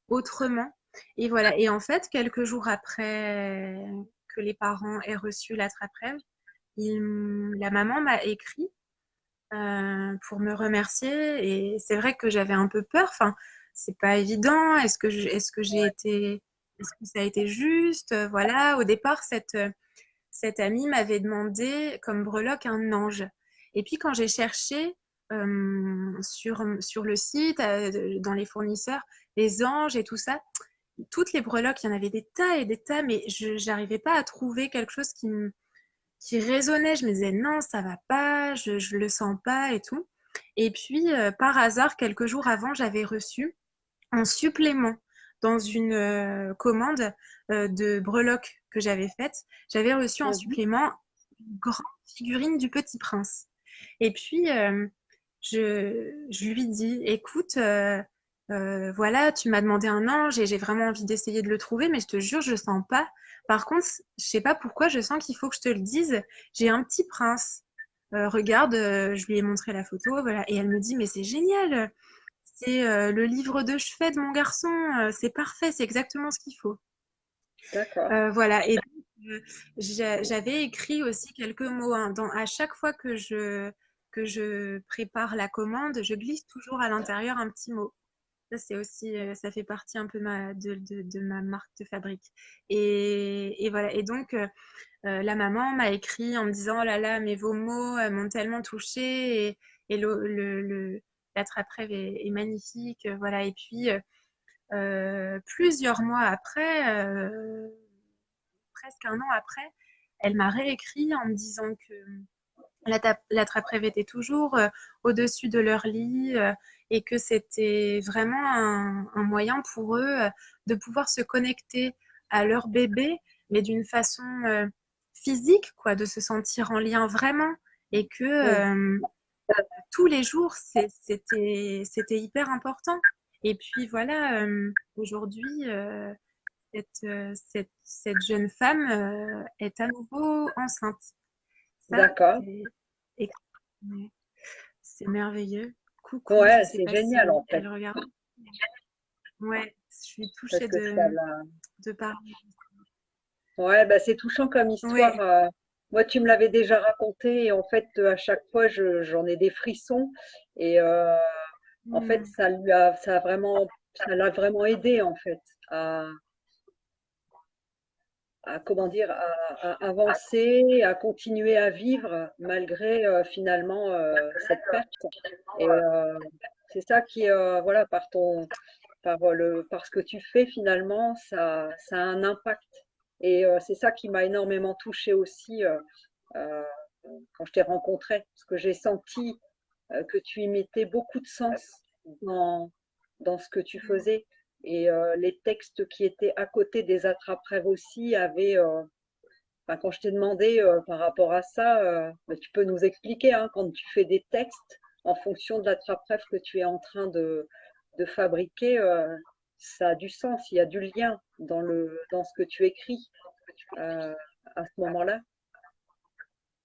autrement. Et voilà. Et en fait, quelques jours après que les parents aient reçu l'attrape-rêve, la maman m'a écrit pour me remercier. Et c'est vrai que j'avais un peu peur. Enfin, c'est pas évident. Est-ce que est-ce que ça a été juste? Voilà. Au départ, cette amie m'avait demandé comme breloque un ange. Et puis quand j'ai cherché sur le site, dans les fournisseurs, les anges et tout ça, toutes les breloques, il y en avait des tas et des tas, mais je n'arrivais pas à trouver quelque chose qui résonnait. Je me disais non, ça va pas, je le sens pas et tout. Et puis par hasard, quelques jours avant, j'avais reçu un supplément dans une commande de breloques que j'avais faite. J'avais reçu en Mhm. supplément une grande figurine du Petit Prince. Et puis, je lui dis, écoute, voilà, tu m'as demandé un ange et j'ai vraiment envie d'essayer de le trouver, mais je te jure, je ne sens pas. Par contre, je sais pas pourquoi, je sens qu'il faut que je te le dise. J'ai un petit prince. Regarde, je lui ai montré la photo, voilà, et elle me dit, mais c'est génial, c'est le livre de chevet de mon garçon, c'est parfait, c'est exactement ce qu'il faut. D'accord. Voilà, et donc, j'avais écrit aussi quelques mots, hein, à chaque fois que je prépare la commande, je glisse toujours à l'intérieur un petit mot. Ça, c'est aussi, ça fait partie un peu de ma marque de fabrique. Et voilà, et donc la maman m'a écrit en me disant, oh là là, mais vos mots m'ont tellement touchée et l'attrape-rêve est magnifique, voilà. Et puis, plusieurs mois après, presque un an après, elle m'a réécrit en me disant que l'attrape-rêve était toujours au-dessus de leur lit et que c'était vraiment un moyen pour eux de pouvoir se connecter à leur bébé, mais d'une façon physique, quoi, de se sentir en lien vraiment et que Mhm. tous les jours, c'était hyper important. Et puis voilà, aujourd'hui, cette jeune femme est à nouveau enceinte. Ça, D'accord. c'est c'est merveilleux. Coucou, je Ouais, sais c'est pas génial si en fait, elle regarde. Ouais, je suis parce touchée que ça l'a. de parler. Ouais, bah c'est touchant comme histoire. Ouais. Moi, tu me l'avais déjà raconté et en fait, à chaque fois, j'en ai des frissons et en fait, Mm. ça l'a vraiment aidé en fait à, comment dire, à avancer, à continuer à vivre malgré finalement cette perte. Et c'est ça qui, voilà, par ce que tu fais finalement, ça a un impact. Et c'est ça qui m'a énormément touchée aussi euh, quand je t'ai rencontré, parce que j'ai senti que tu y mettais beaucoup de sens dans, dans ce que tu Mm. faisais. Et les textes qui étaient à côté des attrape-rêves aussi avaient, enfin, quand je t'ai demandé par rapport à ça, bah, tu peux nous expliquer hein, quand tu fais des textes en fonction de l'attrape-rêve que tu es en train de fabriquer, ça a du sens, il y a du lien dans ce que tu écris euh, à ce moment-là.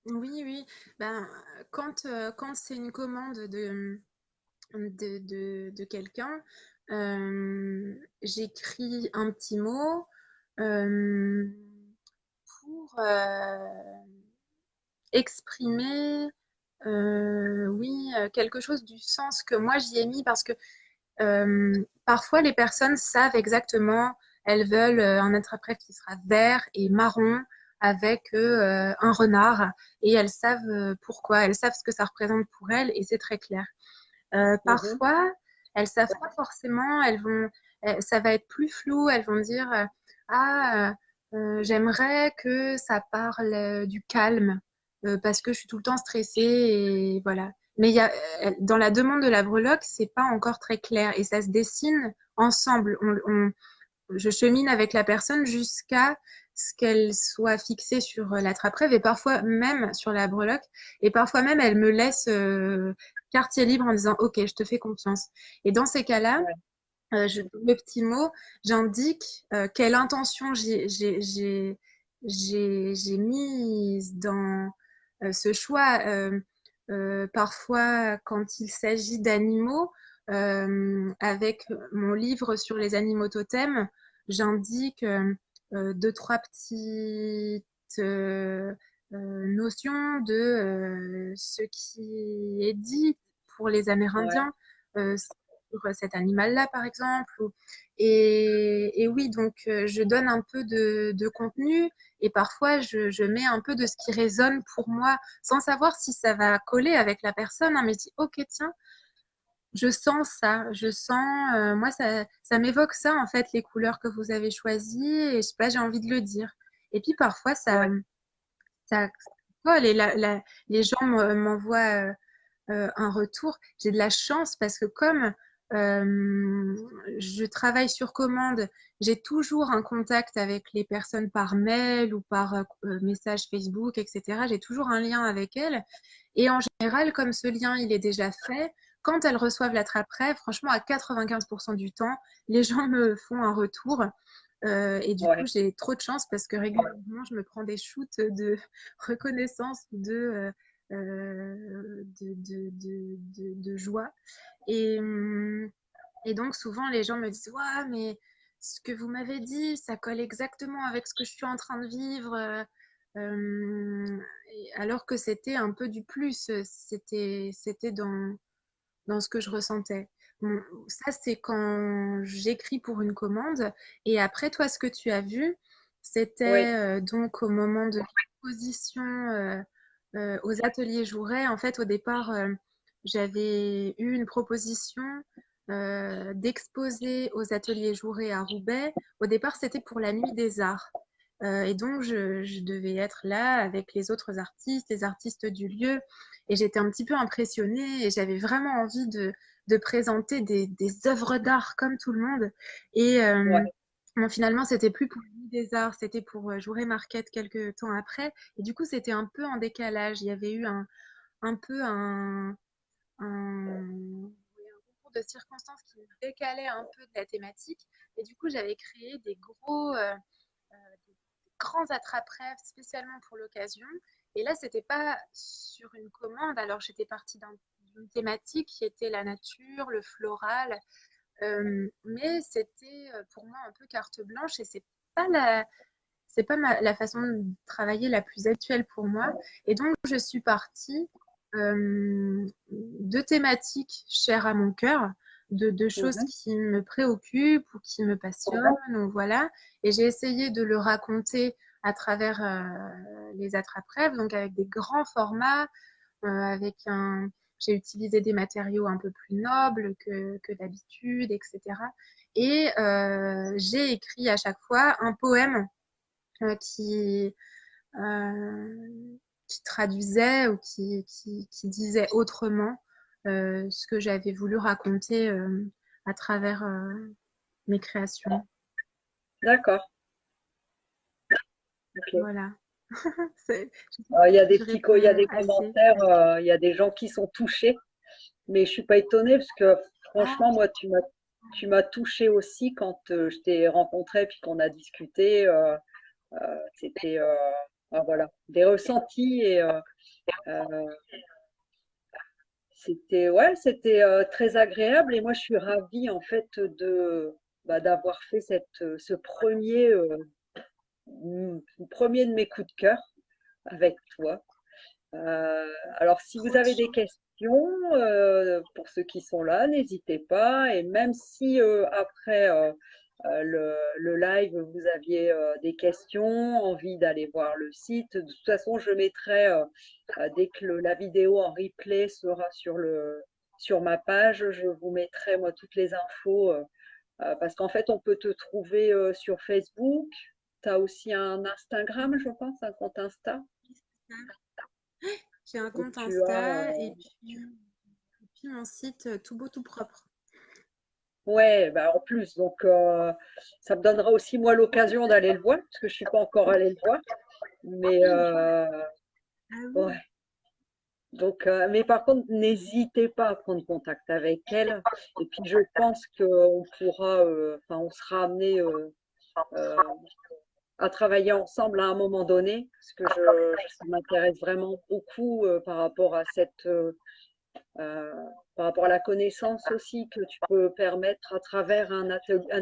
Oui, oui. Ben, quand c'est une commande de quelqu'un, j'écris un petit mot. euh, pour exprimer, oui, quelque chose du sens que moi j'y ai mis parce que parfois les personnes savent exactement, elles veulent un attrape-rêve qui sera vert et marron avec un renard et elles savent pourquoi, elles savent ce que ça représente pour elles et c'est très clair. Mhm. Parfois, elles savent pas forcément, ça va être plus flou, elles vont dire ah j'aimerais que ça parle du calme parce que je suis tout le temps stressée et voilà. Mais dans la demande de la breloque, c'est pas encore très clair et ça se dessine ensemble. Je chemine avec la personne jusqu'à ce qu'elle soit fixée sur l'attrape-rêve et parfois même sur la breloque. Et parfois même, elle me laisse quartier libre en disant OK, je te fais confiance. Et dans ces cas-là, Ouais. je donne le petit mot, j'indique quelle intention j'ai mise dans ce choix. Parfois, quand il s'agit d'animaux, avec mon livre sur les animaux totems, j'indique deux, trois petites notions de ce qui est dit pour les Ouais. Amérindiens sur cet animal-là, par exemple. Et oui, donc je donne un peu de contenu et parfois je mets un peu de ce qui résonne pour moi sans savoir si ça va coller avec la personne, hein, mais je dis, ok, tiens, je sens ça, je sens, moi, ça m'évoque ça, en fait, les couleurs que vous avez choisies, et je sais pas, j'ai envie de le dire. Et puis parfois, Ouais. ça colle, et les gens m'envoient un retour. J'ai de la chance parce que comme je travaille sur commande, j'ai toujours un contact avec les personnes par mail ou par message Facebook, etc. J'ai toujours un lien avec elles. Et en général, comme ce lien, il est déjà fait, quand elles reçoivent l'attrape-rêve, franchement, à 95% du temps, les gens me font un retour. Et du coup, Ouais. j'ai trop de chance parce que régulièrement, je me prends des shoots de reconnaissance ou de joie. Et, hum, et donc, souvent, les gens me disent, ouais, mais ce que vous m'avez dit, ça colle exactement avec ce que je suis en train de vivre. Alors que c'était un peu du plus, c'était dans ce que je ressentais. Bon, ça, c'est quand j'écris pour une commande. Et après, toi, ce que tu as vu, Oui. c'était donc au moment de l'exposition aux ateliers Jouret. En fait, au départ, j'avais eu une proposition d'exposer aux ateliers Jouret à Roubaix. Au départ, c'était pour la Nuit des Arts. Et donc, je devais être là avec les autres artistes, les artistes du lieu. Et j'étais un petit peu impressionnée et j'avais vraiment envie de présenter des œuvres d'art comme tout le monde. Et Ouais. bon, finalement, c'était plus pour la Nuit des Arts, c'était pour Jouer Market quelques temps après. Et du coup, c'était un peu en décalage. Il y avait eu un peu oui, un concours de circonstances qui décalait un peu de la thématique. Et du coup, j'avais créé des grands attrape-rêves spécialement pour l'occasion. Et là, c'était pas sur une commande. Alors, j'étais partie d'une thématique qui était la nature, le floral, mais c'était pour moi un peu carte blanche et pas la, c'est pas la façon de travailler la plus actuelle pour moi. Et donc, je suis partie de thématiques chères à mon cœur, de choses Mhm. qui me préoccupent ou qui me passionnent, ou voilà. Et j'ai essayé de le raconter à travers les attrape-rêves, donc avec des grands formats, avec un. J'ai utilisé des matériaux un peu plus nobles que d'habitude, etc. Et j'ai écrit à chaque fois un poème qui, qui traduisait ou qui disait autrement ce que j'avais voulu raconter à travers mes créations. D'accord. Ok. Voilà. C'est- Il y a je il y a réponds des assez. commentaires, il y a des gens qui sont touchés, mais je suis pas étonnée parce que Ah, franchement, moi, tu m'as touchée aussi quand je t'ai rencontré puis qu'on a discuté. C'était voilà, des ressentis et c'était ouais, c'était très agréable et moi je suis ravie en fait de d'avoir fait ce premier premier de mes coups de cœur avec toi. Alors, si vous Trop avez des chou. questions, pour ceux qui sont là, n'hésitez pas. Et même si après le live, vous aviez des questions, envie d'aller voir le site, de toute façon, je mettrai, dès que la vidéo en replay sera sur ma page, je vous mettrai moi toutes les infos. Parce qu'en fait, on peut te trouver sur Facebook. Tu as aussi un Instagram, je pense, un compte Insta. J'ai un Et compte tu as, Insta et puis mon site tout beau, tout propre. ouais, bah en plus, donc ça me donnera aussi moi l'occasion d'aller le voir, parce que je suis pas encore allée le voir. Mais Ah ouais. oui, Donc, mais par contre, n'hésitez pas à prendre contact avec elle. Et puis je pense qu'on pourra, enfin, on sera amené à travailler ensemble à un moment donné, parce que ça m'intéresse vraiment beaucoup par rapport à euh, par rapport à la connaissance aussi que tu peux permettre à travers un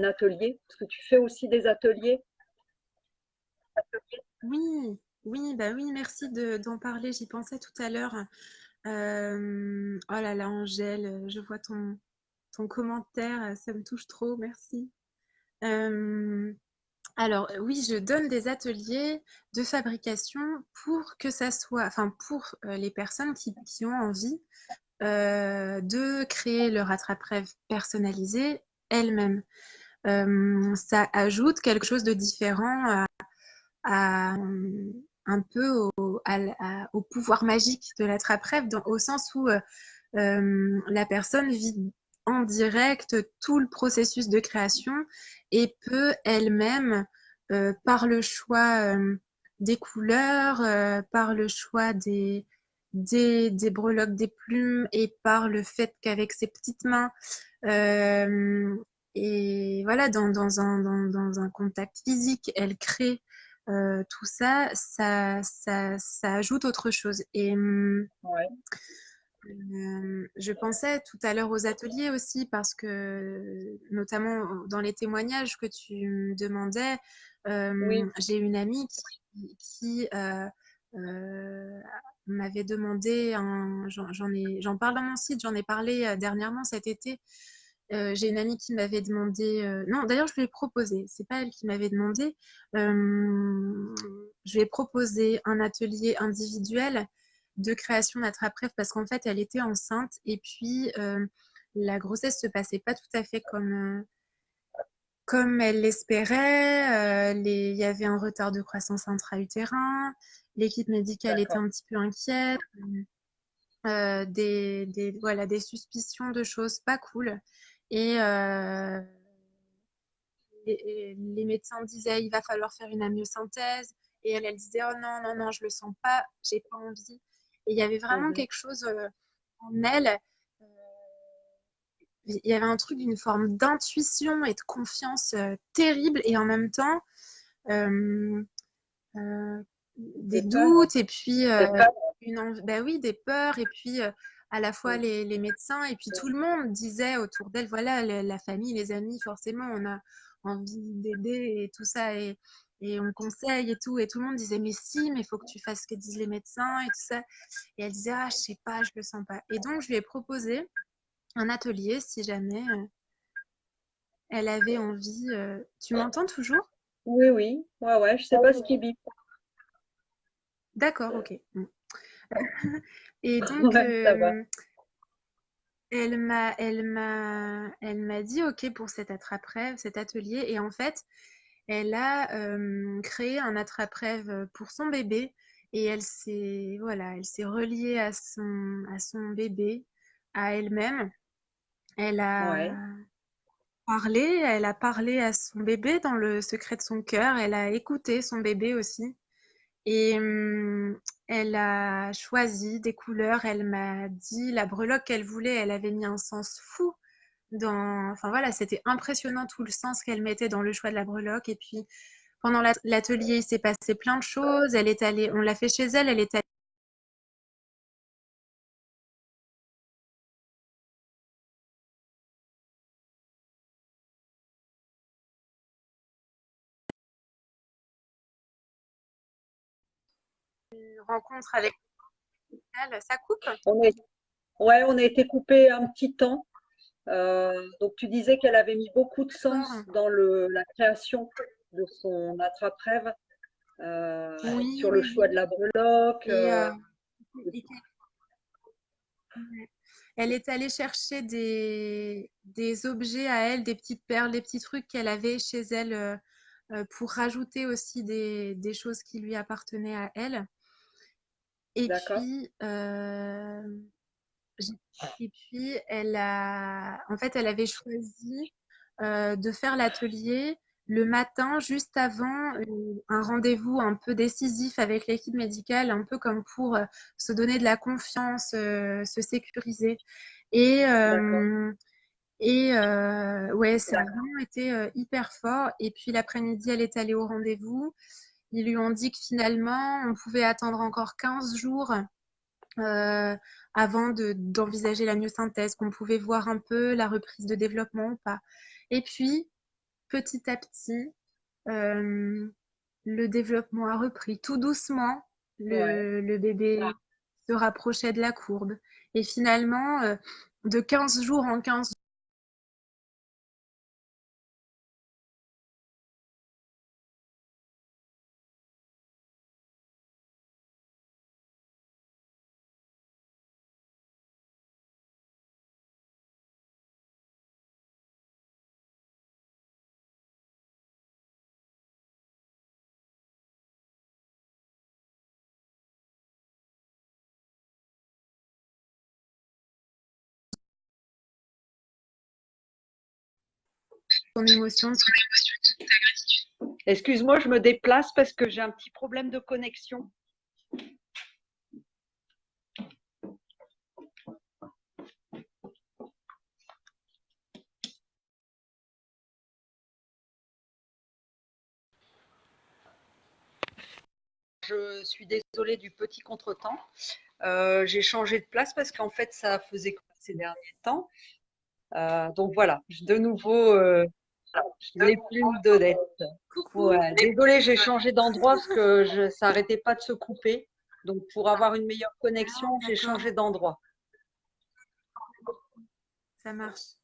atelier, parce que tu fais aussi des ateliers. oui, oui, bah oui, merci d'en parler. J'y pensais tout à l'heure. Oh là là, Angèle, je vois ton commentaire, ça me touche trop, merci. Euh, alors, oui, je donne des ateliers de fabrication pour que ça soit, enfin, pour les personnes qui ont envie de créer leur attrape-rêve personnalisé elles-mêmes. Ça ajoute quelque chose de différent un peu au pouvoir magique de l'attrape-rêve, au sens où la personne vit en direct tout le processus de création et peut elle-même, par le choix des couleurs, par le choix des breloques, des plumes et par le fait qu'avec ses petites mains, euh, et voilà, dans un contact physique, elle crée tout ça, ça ajoute autre chose. Et Ouais, je pensais tout à l'heure aux ateliers aussi parce que, notamment dans les témoignages que tu me demandais, oui, j'ai une amie qui euh, m'avait demandé, j'en parle dans mon site, j'en ai parlé dernièrement cet été. J'ai une amie qui m'avait demandé, non, d'ailleurs je lui ai proposé, c'est pas elle qui m'avait demandé, je lui ai proposé un atelier individuel de création d'attrape-rêve parce qu'en fait elle était enceinte et puis la grossesse se passait pas tout à fait comme elle l'espérait. Il y avait un retard de croissance intra-utérin, l'équipe médicale était d'accord. un petit peu inquiète, voilà, des suspicions de choses pas cool. Et, et les médecins disaient il va falloir faire une amyosynthèse. Et elle disait oh non, non, non, je le sens pas, j'ai pas envie. Et il y avait vraiment Mhm. quelque chose en elle. euh, il y avait un truc d'une forme d'intuition et de confiance terrible. Et en même temps, euh, euh, des Des peurs, doutes et puis bah oui, des peurs et puis à la fois hein. les médecins et puis tout le monde disait autour d'elle, voilà, la famille, les amis, forcément, on a envie d'aider et tout ça et on conseille et tout le monde disait mais si, mais il faut que tu fasses ce que disent les médecins et tout ça. Et elle disait ah je sais pas, je le sens pas. Et donc je lui ai proposé un atelier si jamais elle avait envie. Tu m'entends toujours? Oui, oui, ouais, ouais, je sais pas ce qui bip. D'accord, ok. Bon. Et donc, Ouais, ça va. elle m'a dit OK pour cet attrape-rêve, cet atelier. Et en fait, elle a créé un attrape-rêve pour son bébé. Et voilà, elle s'est reliée à son bébé, à elle-même. Elle a Ouais, elle a parlé à son bébé dans le secret de son cœur. Elle a écouté son bébé aussi. Et elle a choisi des couleurs. Elle m'a dit la breloque qu'elle voulait. Elle avait mis un sens fou enfin voilà, c'était impressionnant tout le sens qu'elle mettait dans le choix de la breloque. Et puis pendant l'atelier, il s'est passé plein de choses. Elle est allée, on l'a fait chez elle. Elle est allée une rencontre avec elle. Ça coupe? On est, ouais, on a été coupé un petit temps. Donc tu disais qu'elle avait mis beaucoup de sens D'accord. dans la création de son attrape-rêve, Oui, sur le oui, choix de oui. la breloque. Et, et ouais. Elle est allée chercher des objets à elle, des petites perles, des petits trucs qu'elle avait chez elle pour rajouter aussi des choses qui lui appartenaient à elle. Et D'accord, puis, j'ai- et puis en fait, elle avait choisi de faire l'atelier le matin, juste avant un rendez-vous un peu décisif avec l'équipe médicale, un peu comme pour se donner de la confiance, se sécuriser. Et, d'accord. euh, ouais, ça a vraiment été hyper fort. Et puis l'après-midi, elle est allée au rendez-vous. Ils lui ont dit que finalement, on pouvait attendre encore 15 jours euh, avant d'envisager la myosynthèse, qu'on pouvait voir un peu la reprise de développement ou pas. Et puis, petit à petit, euh, le développement a repris. Tout doucement, Ouais. le bébé se rapprochait de la courbe. Et finalement, de 15 jours en 15 son émotion. Excuse-moi, je me déplace parce que j'ai un petit problème de connexion. Je suis désolée du petit contretemps. J'ai changé de place parce qu'en fait, ça faisait quoi ces derniers temps. Donc voilà, de nouveau, les plumes d'Odette. Coucou. Ouais, désolée, j'ai changé d'endroit parce que ça n'arrêtait pas de se couper. Donc pour avoir une meilleure connexion, j'ai D'accord, changé d'endroit. ça marche.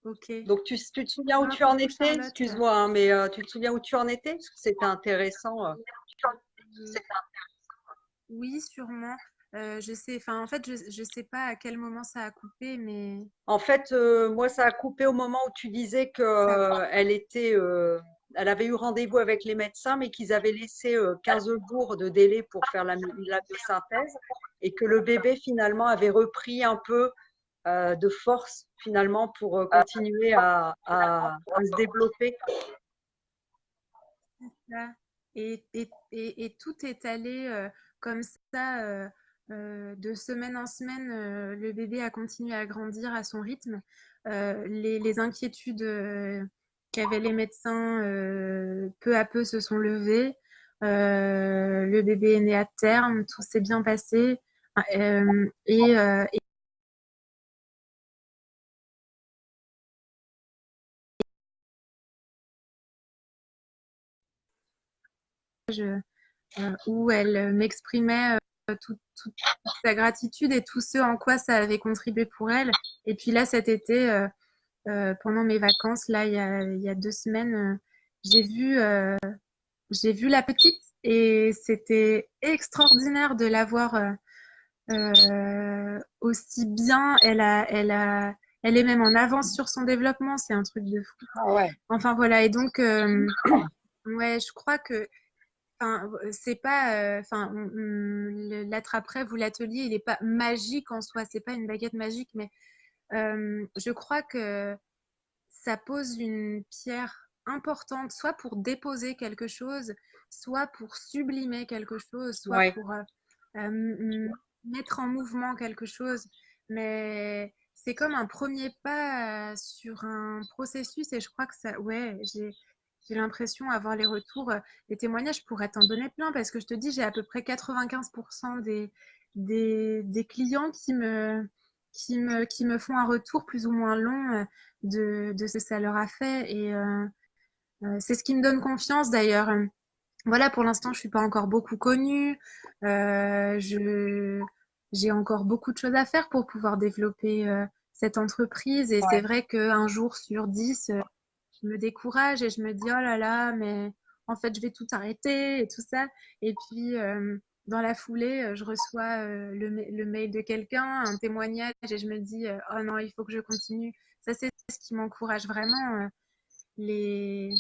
Ok. Donc tu te souviens où Ah, tu en coucou étais? Charlotte. Excuse-moi, hein, mais tu te souviens où tu en étais? Parce que c'était intéressant. Euh, Oui, sûrement. Je sais, enfin, en fait, je sais pas à quel moment ça a coupé, mais En fait, moi, ça a coupé au moment où tu disais que ça, elle avait eu rendez-vous avec les médecins, mais qu'ils avaient laissé 15 jours de délai pour faire la biosynthèse et que le bébé finalement avait repris un peu de force finalement pour continuer à se développer. ça. Et tout est allé comme ça, de semaine en semaine. Le bébé a continué à grandir à son rythme. Les inquiétudes qu'avaient les médecins peu à peu se sont levées. Le bébé est né à terme, tout s'est bien passé. Et où elle m'exprimait toute sa gratitude et tout ce en quoi ça avait contribué pour elle. Et puis là, cet été, pendant mes vacances, là, il y a 2 semaines, j'ai vu la petite et c'était extraordinaire de la voir aussi bien. Elle est même en avance sur son développement, c'est un truc de fou. Ah ouais. Enfin voilà, et donc, ouais, je crois que enfin, c'est pas, enfin, l'attrape-rêve ou l'atelier, il est pas magique en soi, c'est pas une baguette magique, mais je crois que ça pose une pierre importante, soit pour déposer quelque chose, soit pour sublimer quelque chose, soit Ouais. pour mettre en mouvement quelque chose. Mais c'est comme un premier pas sur un processus et je crois que ça, ouais, j'ai l'impression avoir les retours, les témoignages, je pourrais t'en donner plein parce que je te dis, j'ai à peu près 95% des clients qui me font un retour plus ou moins long de ce que ça leur a fait. Et c'est ce qui me donne confiance d'ailleurs. voilà, pour l'instant, je suis pas encore beaucoup connue. J'ai encore beaucoup de choses à faire pour pouvoir développer cette entreprise. Et c'est Ouais. vrai qu'un jour sur 10, je me décourage et je me dis, oh là là, mais en fait, je vais tout arrêter et tout ça. Et puis, dans la foulée, je reçois le mail de quelqu'un, un témoignage, et je me dis, oh non, il faut que je continue. Ça, c'est ce qui m'encourage vraiment. Les,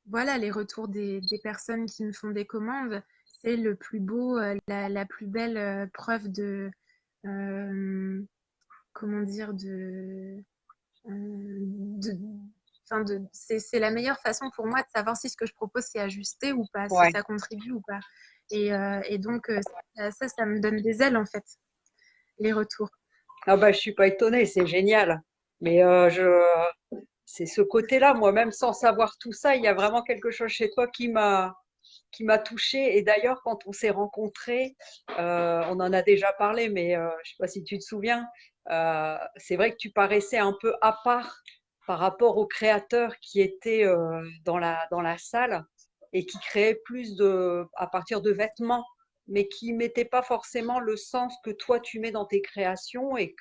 voilà, les retours des personnes qui me font des commandes, c'est le plus beau, la plus belle preuve euh, comment dire, de, c'est la meilleure façon pour moi de savoir si ce que je propose c'est ajusté ou pas, si Ouais. ça contribue ou pas. Et donc, ça me donne des ailes en fait, les retours. Ah bah, je suis pas étonnée, c'est génial. Mais c'est ce côté-là, moi-même sans savoir tout ça, il y a vraiment quelque chose chez toi qui m'a touchée. Et d'ailleurs, quand on s'est rencontrés, on en a déjà parlé, mais je sais pas si tu te souviens, c'est vrai que tu paraissais un peu à part par rapport aux créateurs qui étaient dans la salle et qui créaient plus à partir de vêtements, mais qui mettaient pas forcément le sens que toi tu mets dans tes créations et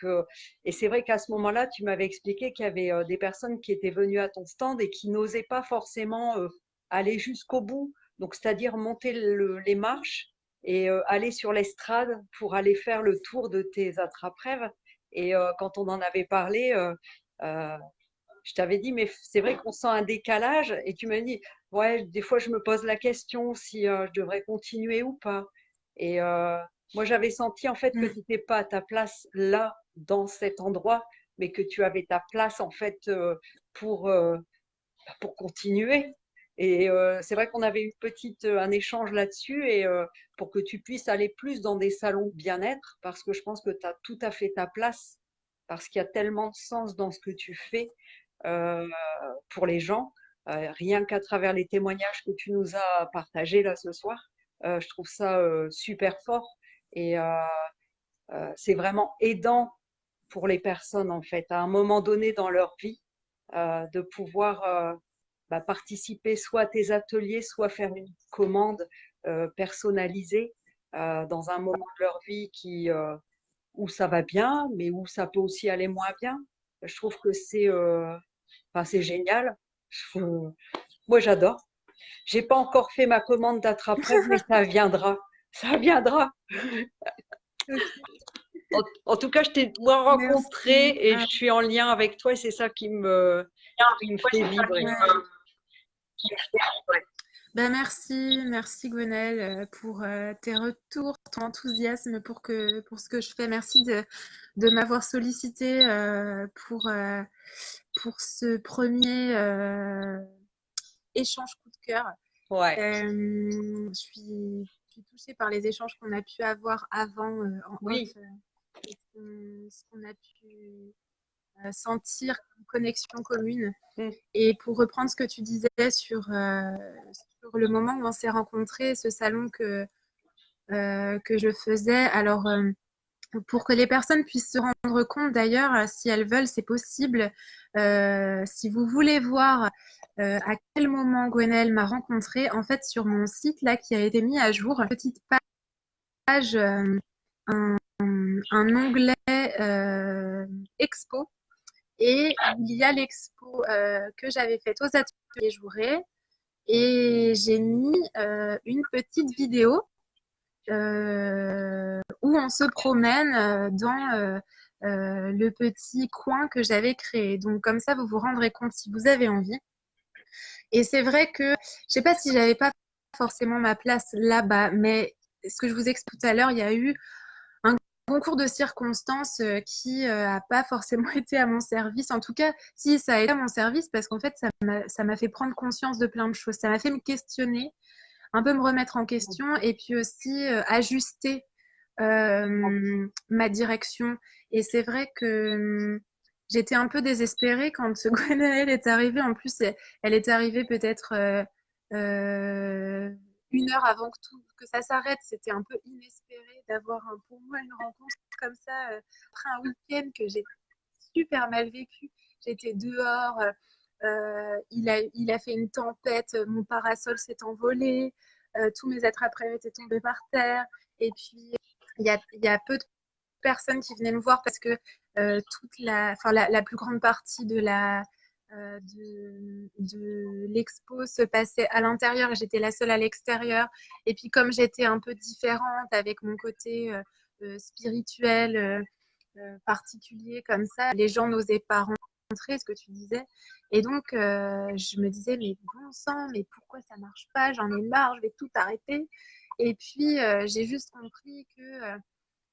c'est vrai qu'à ce moment-là, tu m'avais expliqué qu'il y avait des personnes qui étaient venues à ton stand et qui n'osaient pas forcément aller jusqu'au bout, donc c'est-à-dire monter les marches et aller sur l'estrade pour aller faire le tour de tes attrape-rêves. Et quand on en avait parlé, euh, je t'avais dit, mais c'est vrai qu'on sent un décalage. Et tu m'as dit, ouais, des fois je me pose la question si je devrais continuer ou pas. Et moi j'avais senti en fait que Mm. tu n'étais pas à ta place là, dans cet endroit, mais que tu avais ta place en fait pour, euh, pour continuer. Et c'est vrai qu'on avait eu un échange là-dessus et pour que tu puisses aller plus dans des salons de bien-être, parce que je pense que tu as tout à fait ta place, parce qu'il y a tellement de sens dans ce que tu fais euh, pour les gens, rien qu'à travers les témoignages que tu nous as partagés là ce soir. Je trouve ça super fort et c'est vraiment aidant pour les personnes en fait, à un moment donné dans leur vie, de pouvoir participer soit à tes ateliers, soit faire une commande personnalisée dans un moment de leur vie où ça va bien, mais où ça peut aussi aller moins bien. Je trouve que c'est génial. Je- Moi, j'adore. J'ai pas encore fait ma commande d'attrape-rêve, mais ça viendra. Ça viendra. Ok, En tout cas, je t'ai moi rencontré merci. et je suis en lien avec toi et c'est ça qui me fait vibrer. Ouais. Ben merci, merci Gwenaëlle pour tes retours, ton enthousiasme pour ce que je fais. Merci de m'avoir sollicité pour ce premier échange coup de cœur. Ouais, Je suis touchée par les échanges qu'on a pu avoir avant en off oui, et ce qu'on a pu sentir comme connexion commune. mm, Et pour reprendre ce que tu disais sur le moment où on s'est rencontrés, ce salon que je faisais, alors pour que les personnes puissent se rendre compte d'ailleurs, si elles veulent, c'est possible. Si vous voulez voir à quel moment Gwenaëlle m'a rencontrée, en fait, sur mon site là qui a été mis à jour, une petite page, un, un onglet expo. Et il y a l'expo que j'avais faite aux ateliers Jouret. Et j'ai mis une petite vidéo où on se promène dans le petit coin que j'avais créé. Donc comme ça, vous vous rendrez compte si vous avez envie. Et c'est vrai que je sais pas si j'avais pas forcément ma place là-bas, mais ce que je vous explique tout à l'heure, il y a eu un concours de circonstances qui a pas forcément été à mon service. En tout cas, si ça a été à mon service, parce qu'en fait, ça m'a fait prendre conscience de plein de choses. Ça m'a fait me questionner, un peu me remettre en question, et puis aussi ajuster ma direction. Et c'est vrai que j'étais un peu désespérée quand ce Gwenaëlle est arrivée. En plus, elle est arrivée peut-être euh, une heure avant que ça s'arrête. C'était un peu inespéré d'avoir pour moi une rencontre comme ça après un week-end que j'ai super mal vécu. J'étais dehors, il a fait une tempête, mon parasol s'est envolé. tous mes attrape-rêves étaient tombés par terre. Et puis, il y a peu de personnes qui venaient me voir parce que la plus grande partie de l'expo se passait à l'intérieur et j'étais la seule à l'extérieur. Et puis comme j'étais un peu différente avec mon côté spirituel, particulier comme ça, les gens n'osaient pas rentrer, ce que tu disais. Et donc je me disais, mais bon sang, mais pourquoi ça marche pas? J'en ai marre, je vais tout arrêter. Et puis j'ai juste compris que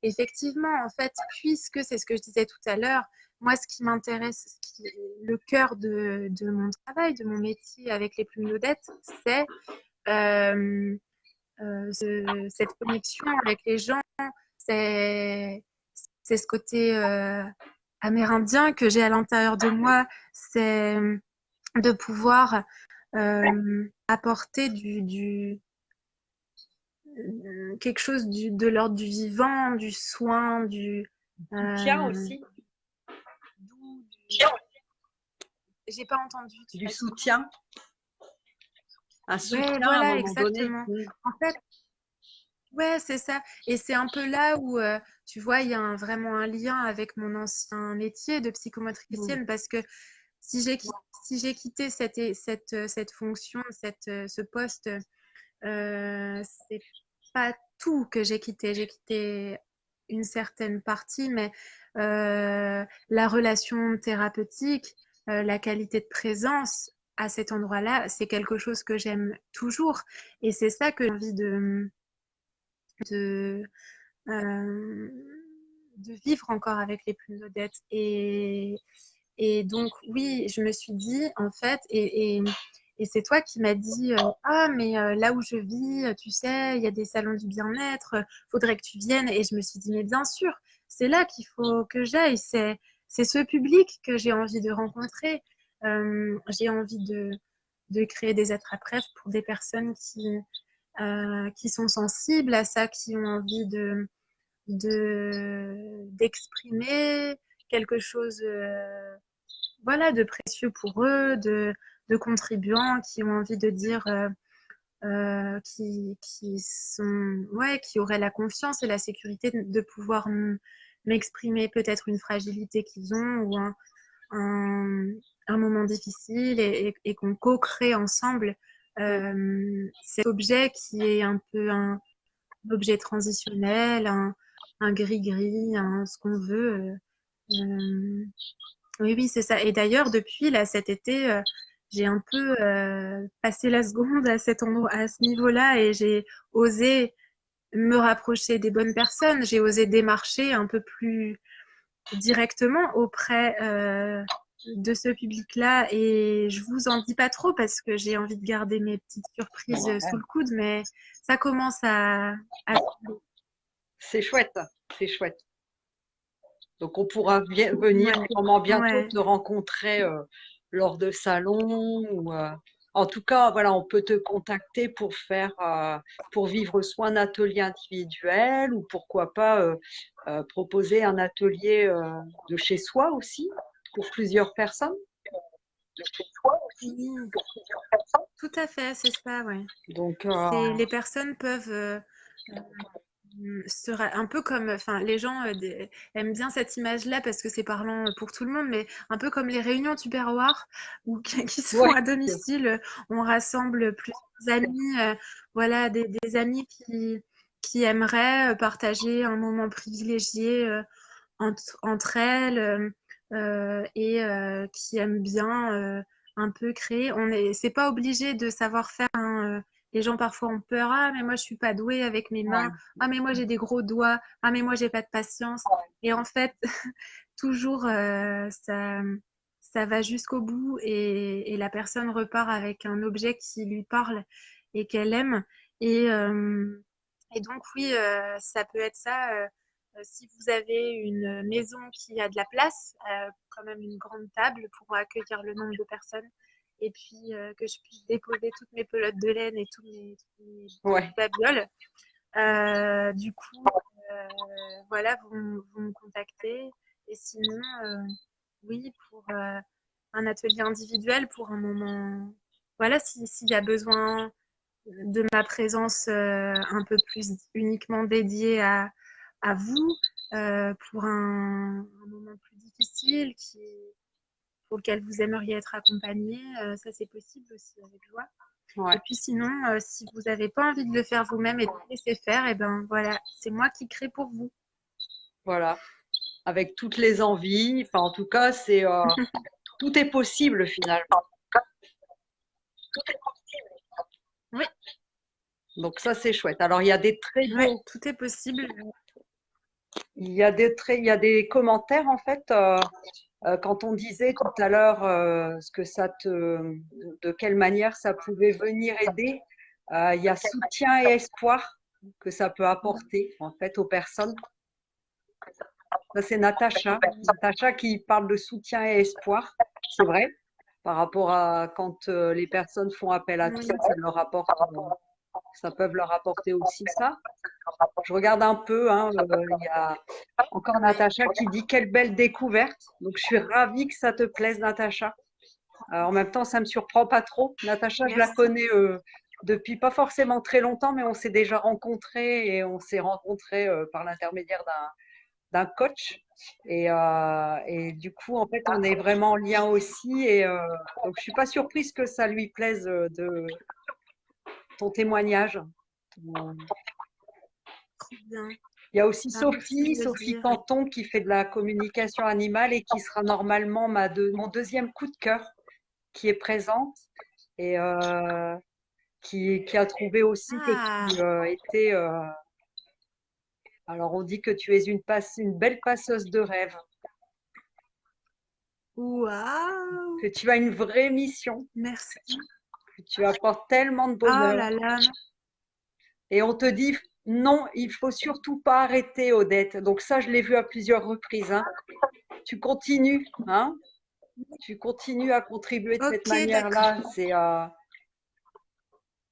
effectivement, en fait, puisque c'est ce que je disais tout à l'heure, moi, ce qui m'intéresse, le cœur de mon travail, de mon métier avec les plumes d'Odette, c'est euh, cette connexion avec les gens, c'est ce côté amérindien que j'ai à l'intérieur de moi, c'est de pouvoir apporter quelque chose de l'ordre du vivant, du soin, Soutien euh, aussi, doux, j'ai pas entendu, tu du as dit. soutien, un Ouais, soutien à un voilà, moment donné. exactement. En fait, ouais, c'est ça. Et c'est un peu là où, tu vois, il y a vraiment un lien avec mon ancien métier de Mm. psychomotricienne parce que si j'ai qui- si j'ai quitté cette fonction, ce poste, c'est pas tout que j'ai quitté. J'ai quitté une certaine partie, mais la relation thérapeutique, la qualité de présence à cet endroit-là, c'est quelque chose que j'aime toujours. Et c'est ça que j'ai envie de, euh, de vivre encore avec les plumes d'Odette. Et donc, oui, je me suis dit, en fait, et c'est toi qui m'as dit, ah, mais là où je vis, tu sais, il y a des salons du bien-être, faudrait que tu viennes. Et je me suis dit, mais bien sûr, c'est là qu'il faut que j'aille. C'est ce public que j'ai envie de rencontrer. J'ai envie de créer des attrape-rêves pour des personnes qui sont sensibles à ça, qui ont envie d'exprimer quelque chose voilà, de précieux pour eux, de contribuants qui ont envie de dire, qui auraient la confiance et la sécurité de pouvoir m'exprimer peut-être une fragilité qu'ils ont ou un, un moment difficile et qu'on co-crée ensemble Mm. cet objet qui est un peu un objet transitionnel, un gris-gris, ce qu'on veut. Oui, oui, c'est ça. Et d'ailleurs, depuis là, cet été, j'ai un peu passé la seconde à cet endroit, à ce niveau-là, et j'ai osé me rapprocher des bonnes personnes. J'ai osé démarcher un peu plus directement auprès de ce public-là. Et je vous en dis pas trop parce que j'ai envie de garder mes petites surprises sous le coude, mais ça commence à... C'est chouette, c'est chouette. Donc on pourra venir Ouais, sûrement bientôt ouais. te rencontrer lors de salons ou en tout cas voilà on peut te contacter pour faire pour vivre soit un atelier individuel ou pourquoi pas proposer un atelier de chez soi aussi pour plusieurs personnes. Oui, tout à fait, c'est ça, ouais. Donc Les personnes peuvent sera un peu comme, enfin, les gens aiment bien cette image-là parce que c'est parlant pour tout le monde, mais un peu comme les réunions du Tupperware ou qui se font ouais, à domicile, on rassemble plusieurs amis, voilà, des amis qui aimeraient partager un moment privilégié entre elles et qui aiment bien un peu créer. C'est pas obligé de savoir faire. Hein, les gens parfois ont peur. Ah, mais moi je suis pas douée avec mes mains. ouais, Ah, mais moi j'ai des gros doigts. Ah, mais moi j'ai pas de patience. Et en fait, toujours ça va jusqu'au bout et la personne repart avec un objet qui lui parle et qu'elle aime. Et, euh, et donc oui, ça peut être ça. Si vous avez une maison qui a de la place, quand même une grande table pour accueillir le nombre de personnes, et puis que je puisse déposer toutes mes pelotes de laine et tous mes ouais. babioles. Du coup, euh, voilà, vous me contactez. Et sinon, oui, pour un atelier individuel, pour un moment, voilà, s'il y a besoin de ma présence un peu plus uniquement dédiée à vous pour un moment plus difficile pour lequel vous aimeriez être accompagné. Ça, c'est possible aussi avec joie. Ouais, Et puis sinon, si vous n'avez pas envie de le faire vous-même et de laisser faire, et ben voilà, c'est moi qui crée pour vous. voilà. Avec toutes les envies. Enfin, en tout cas, tout est possible finalement. Oui, Donc ça, c'est chouette. Alors, il y a des très ouais, beaux, tout est possible. il y a des commentaires en fait. Quand on disait tout à l'heure de quelle manière ça pouvait venir aider, il y a soutien et espoir que ça peut apporter en fait aux personnes. Ça, c'est Natacha. Natacha qui parle de soutien et espoir. C'est vrai. Par rapport à quand les personnes font appel à toi, Oui. ça peut leur apporter aussi ça. Je regarde un peu, hein, il y a encore Natacha qui dit quelle belle découverte. Donc je suis ravie que ça te plaise, Natacha. En même temps, ça me surprend pas trop. Natacha, je la Merci. connais depuis pas forcément très longtemps, mais on s'est déjà rencontrés et on s'est rencontrés par l'intermédiaire d'un coach. Et du coup, en fait, on est vraiment en lien aussi. Donc, je suis pas surprise que ça lui plaise de ton témoignage. Trop bien. Il y a aussi Ah, merci de le Sophie dire. Canton, qui fait de la communication animale et qui sera normalement mon deuxième coup de cœur, qui est présente et qui a trouvé aussi que Ah, tu étais. Alors, on dit que tu es une belle passeuse de rêves, waouh, que tu as une vraie mission, merci. que tu apportes tellement de Oh bonheur. là là, Et on te dit non, il faut surtout pas arrêter, Odette. Donc ça, je l'ai vu à plusieurs reprises, hein. Tu continues, hein. Tu continues à contribuer de cette ok, d'accord. manière-là.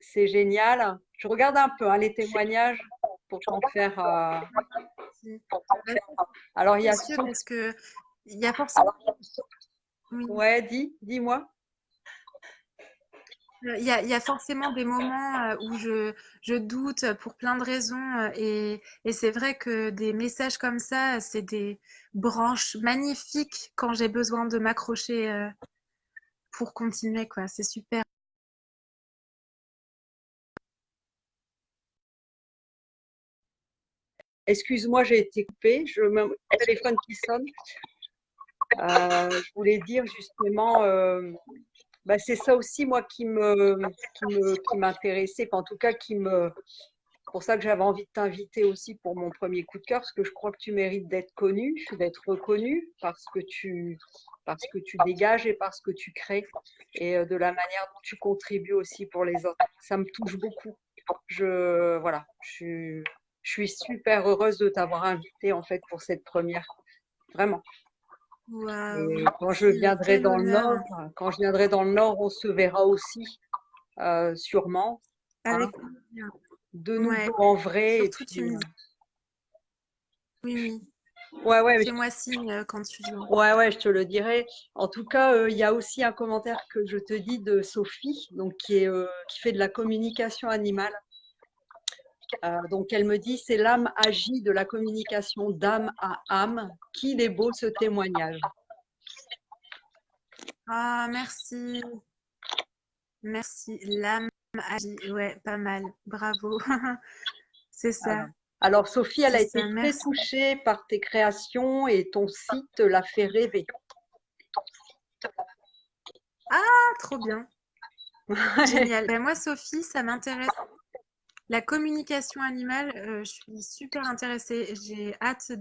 C'est génial. Je regarde un peu hein, les témoignages pour t'en faire. Bah, Alors il y c'est a sûr, parce que il y a forcément, oui, Ouais, dis-moi. il y a forcément des moments où je doute pour plein de raisons et c'est vrai que des messages comme ça, c'est des branches magnifiques quand j'ai besoin de m'accrocher pour continuer, quoi. C'est super. Excuse-moi, j'ai été coupée. Mon téléphone qui sonne. Je voulais dire justement, bah, c'est ça aussi moi qui m'intéressait, enfin, en tout cas c'est pour ça que j'avais envie de t'inviter aussi pour mon premier coup de cœur, parce que je crois que tu mérites d'être connu, d'être reconnu parce que tu dégages et parce que tu crées et de la manière dont tu contribues aussi pour les autres. Ça me touche beaucoup. Voilà, je suis super heureuse de t'avoir invité en fait pour cette première, vraiment. Waouh, Et merci, mais quel honneur. quand je viendrai dans le Nord, on se verra aussi, sûrement, hein, Avec plaisir. de Ouais, nouveau en vrai. Et surtout puis, tu me dis oui, oui. ouais, ouais, Fais-moi signe quand tu veux. ouais, je te le dirai. En tout cas, il y a aussi un commentaire que je te dis de Sophie, donc qui fait de la communication animale. Donc, elle me dit, c'est l'âme agie de la communication d'âme à âme. Qu'il est beau ce témoignage. Ah, merci. Merci. L'âme agit. Ouais, pas mal. Bravo. C'est Voilà. ça. Alors, Sophie, elle C'est a été ça. très Merci. touchée par tes créations et ton site l'a fait rêver. Ah, trop bien. Génial. Ben, moi, Sophie, ça m'intéresse. La communication animale, je suis super intéressée. J'ai hâte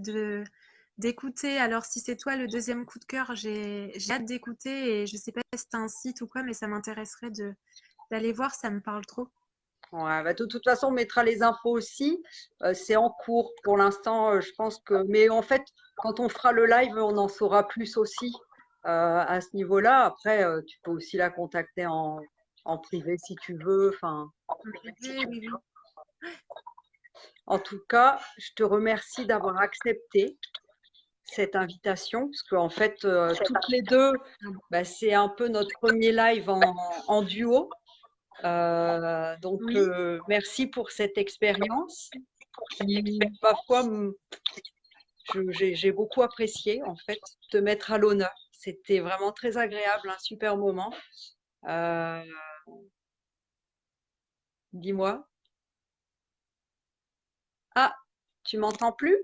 d'écouter. Alors, si c'est toi le deuxième coup de cœur, j'ai hâte d'écouter. Et je sais pas si c'est un site ou quoi, mais ça m'intéresserait d'aller voir. Ça me parle trop. Ouais, bah, de toute façon, on mettra les infos aussi. C'est en cours pour l'instant, je pense que. Mais en fait, quand on fera le live, on en saura plus aussi à ce niveau-là. Après, tu peux aussi la contacter en privé si tu veux. Enfin, Oui, oui, oui. en tout cas, je te remercie d'avoir accepté cette invitation, parce qu'en fait, toutes les deux, bah, c'est un peu notre premier live en duo. Donc, Oui, merci pour cette expérience qui, ma foi, j'ai beaucoup apprécié, en fait, te mettre à l'honneur. C'était vraiment très agréable, un super moment. Euh, Dis-moi. Ah, tu m'entends plus?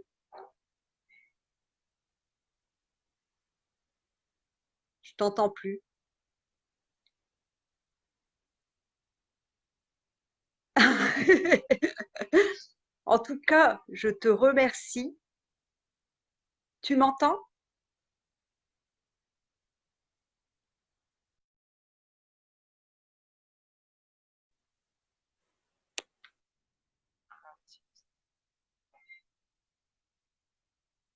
Je t'entends plus. En tout cas, je te remercie. Tu m'entends?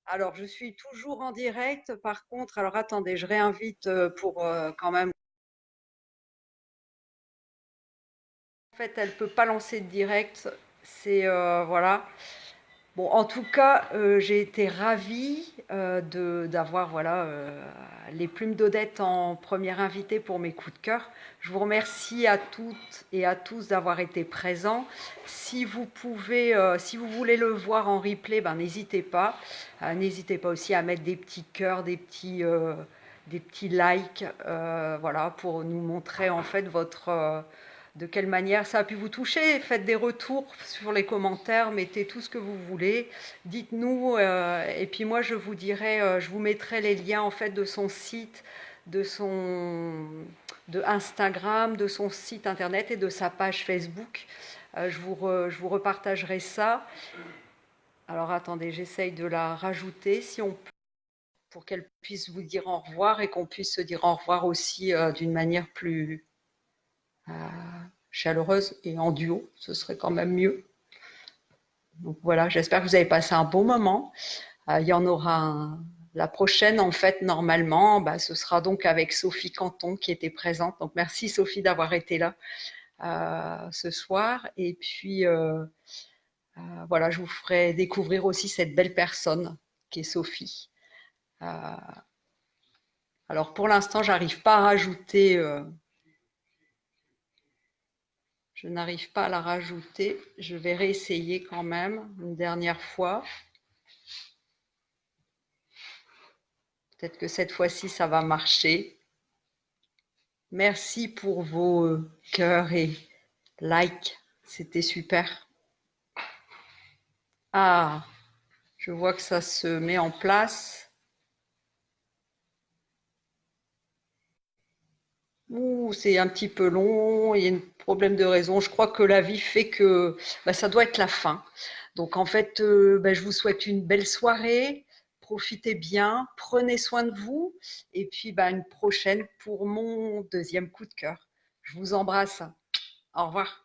Alors, je suis toujours en direct. Par contre, alors attendez, je réinvite pour quand même. En fait, elle peut pas lancer de direct. C'est voilà. Bon, en tout cas, j'ai été ravie d'avoir voilà, les plumes d'Odette en première invitée pour mes coups de cœur. Je vous remercie à toutes et à tous d'avoir été présents. Si vous pouvez, si vous voulez le voir en replay, ben, n'hésitez pas. N'hésitez pas aussi à mettre des petits cœurs, des petits likes, voilà, pour nous montrer en fait de quelle manière ça a pu vous toucher. Faites des retours sur les commentaires, mettez tout ce que vous voulez. Dites-nous, et puis moi je vous dirai, je vous mettrai les liens en fait de son site, de Instagram, de son site internet et de sa page Facebook. Je vous repartagerai ça. Alors attendez, j'essaye de la rajouter si on peut, pour qu'elle puisse vous dire au revoir et qu'on puisse se dire au revoir aussi d'une manière plus euh, chaleureuse et en duo, ce serait quand même mieux. Donc voilà, j'espère que vous avez passé un bon moment. Il y en aura la prochaine, en fait, normalement, bah, ce sera donc avec Sophie Canton qui était présente. Donc merci Sophie d'avoir été là ce soir. Et puis voilà, je vous ferai découvrir aussi cette belle personne qui est Sophie. Euh, alors pour l'instant, j'arrive pas à rajouter. Je n'arrive pas à la rajouter. Je vais réessayer quand même une dernière fois. Peut-être que cette fois-ci, ça va marcher. Merci pour vos cœurs et likes. C'était super. Ah, je vois que ça se met en place. Ouh, c'est un petit peu long, il y a un problème de raison. Je crois que la vie fait que bah, ça doit être la fin. Donc en fait, bah, je vous souhaite une belle soirée. Profitez bien, prenez soin de vous. Et puis bah, une prochaine pour mon deuxième coup de cœur. Je vous embrasse. Au revoir.